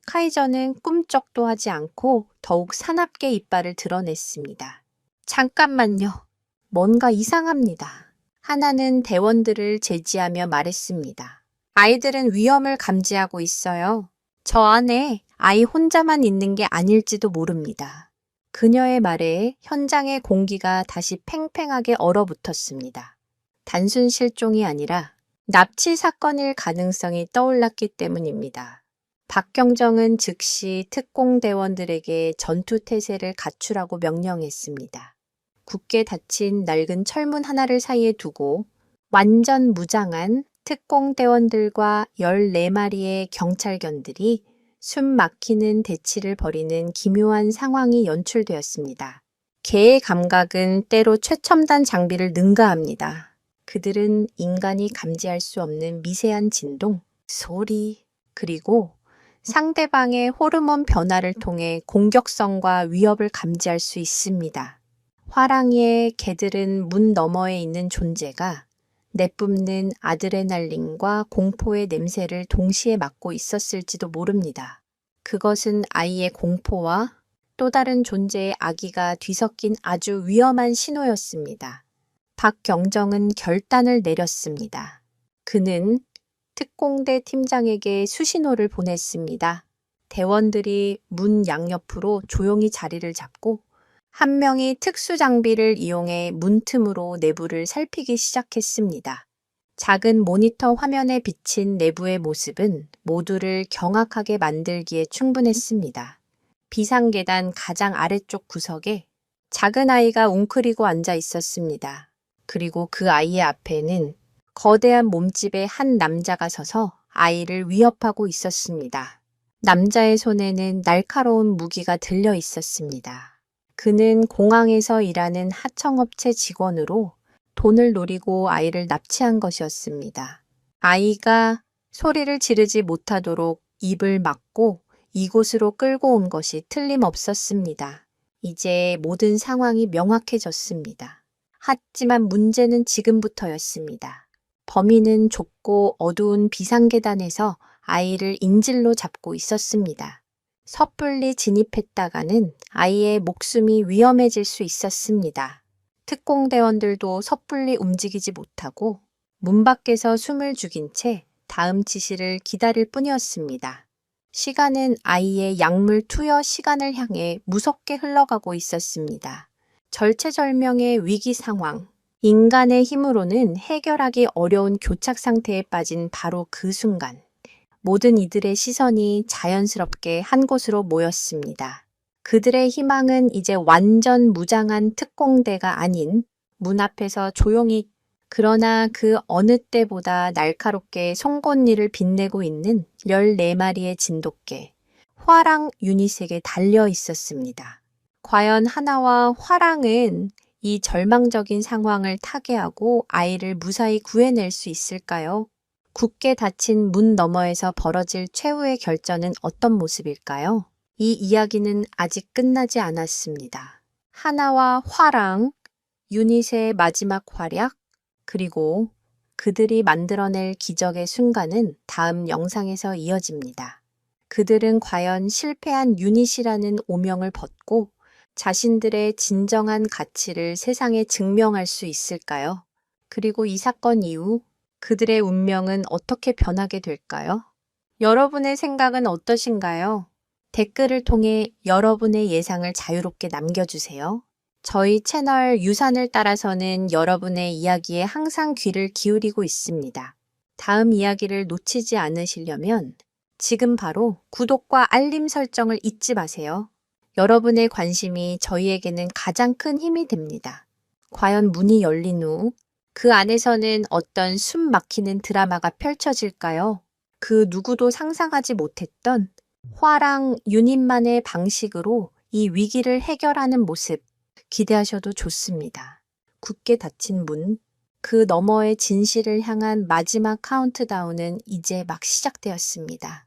카이저는 꿈쩍도 하지 않고 더욱 사납게 이빨을 드러냈습니다. 잠깐만요. 뭔가 이상합니다. 하나는 대원들을 제지하며 말했습니다. 아이들은 위험을 감지하고 있어요. 저 안에 아이 혼자만 있는 게 아닐지도 모릅니다. 그녀의 말에 현장의 공기가 다시 팽팽하게 얼어붙었습니다. 단순 실종이 아니라 납치 사건일 가능성이 떠올랐기 때문입니다. 박경정은 즉시 특공대원들에게 전투태세를 갖추라고 명령했습니다. 굳게 닫힌 낡은 철문 하나를 사이에 두고 완전 무장한 특공대원들과 14마리의 경찰견들이 숨 막히는 대치를 벌이는 기묘한 상황이 연출되었습니다. 개의 감각은 때로 최첨단 장비를 능가합니다. 그들은 인간이 감지할 수 없는 미세한 진동, 소리, 그리고 상대방의 호르몬 변화를 통해 공격성과 위협을 감지할 수 있습니다. 화랑이의 개들은 문 너머에 있는 존재가 내뿜는 아드레날린과 공포의 냄새를 동시에 맡고 있었을지도 모릅니다. 그것은 아이의 공포와 또 다른 존재의 악의가 뒤섞인 아주 위험한 신호였습니다. 박경정은 결단을 내렸습니다. 그는 특공대 팀장에게 수신호를 보냈습니다. 대원들이 문 양옆으로 조용히 자리를 잡고 한 명이 특수 장비를 이용해 문틈으로 내부를 살피기 시작했습니다. 작은 모니터 화면에 비친 내부의 모습은 모두를 경악하게 만들기에 충분했습니다. 비상계단 가장 아래쪽 구석에 작은 아이가 웅크리고 앉아 있었습니다. 그리고 그 아이의 앞에는 거대한 몸집의 한 남자가 서서 아이를 위협하고 있었습니다. 남자의 손에는 날카로운 무기가 들려 있었습니다. 그는 공항에서 일하는 하청업체 직원으로 돈을 노리고 아이를 납치한 것이었습니다. 아이가 소리를 지르지 못하도록 입을 막고 이곳으로 끌고 온 것이 틀림없었습니다. 이제 모든 상황이 명확해졌습니다. 하지만 문제는 지금부터였습니다. 범인은 좁고 어두운 비상계단에서 아이를 인질로 잡고 있었습니다. 섣불리 진입했다가는 아이의 목숨이 위험해질 수 있었습니다. 특공대원들도 섣불리 움직이지 못하고 문 밖에서 숨을 죽인 채 다음 지시를 기다릴 뿐이었습니다. 시간은 아이의 약물 투여 시간을 향해 무섭게 흘러가고 있었습니다. 절체절명의 위기 상황. 인간의 힘으로는 해결하기 어려운 교착 상태에 빠진 바로 그 순간. 모든 이들의 시선이 자연스럽게 한 곳으로 모였습니다. 그들의 희망은 이제 완전 무장한 특공대가 아닌 문 앞에서 조용히 그러나 그 어느 때보다 날카롭게 송곳니를 빛내고 있는 14마리의 진돗개, 화랑 유닛에게 달려 있었습니다. 과연 하나와 화랑은 이 절망적인 상황을 타개하고 아이를 무사히 구해낼 수 있을까요? 굳게 닫힌 문 너머에서 벌어질 최후의 결전은 어떤 모습일까요? 이 이야기는 아직 끝나지 않았습니다. 하나와 화랑, 유닛의 마지막 활약, 그리고 그들이 만들어낼 기적의 순간은 다음 영상에서 이어집니다. 그들은 과연 실패한 유닛이라는 오명을 벗고 자신들의 진정한 가치를 세상에 증명할 수 있을까요? 그리고 이 사건 이후 그들의 운명은 어떻게 변하게 될까요? 여러분의 생각은 어떠신가요? 댓글을 통해 여러분의 예상을 자유롭게 남겨주세요. 저희 채널 유산을 따라서는 여러분의 이야기에 항상 귀를 기울이고 있습니다. 다음 이야기를 놓치지 않으시려면 지금 바로 구독과 알림 설정을 잊지 마세요. 여러분의 관심이 저희에게는 가장 큰 힘이 됩니다. 과연 문이 열린 후 그 안에서는 어떤 숨 막히는 드라마가 펼쳐질까요? 그 누구도 상상하지 못했던 화랑 유닛만의 방식으로 이 위기를 해결하는 모습 기대하셔도 좋습니다. 굳게 닫힌 문, 그 너머의 진실을 향한 마지막 카운트다운은 이제 막 시작되었습니다.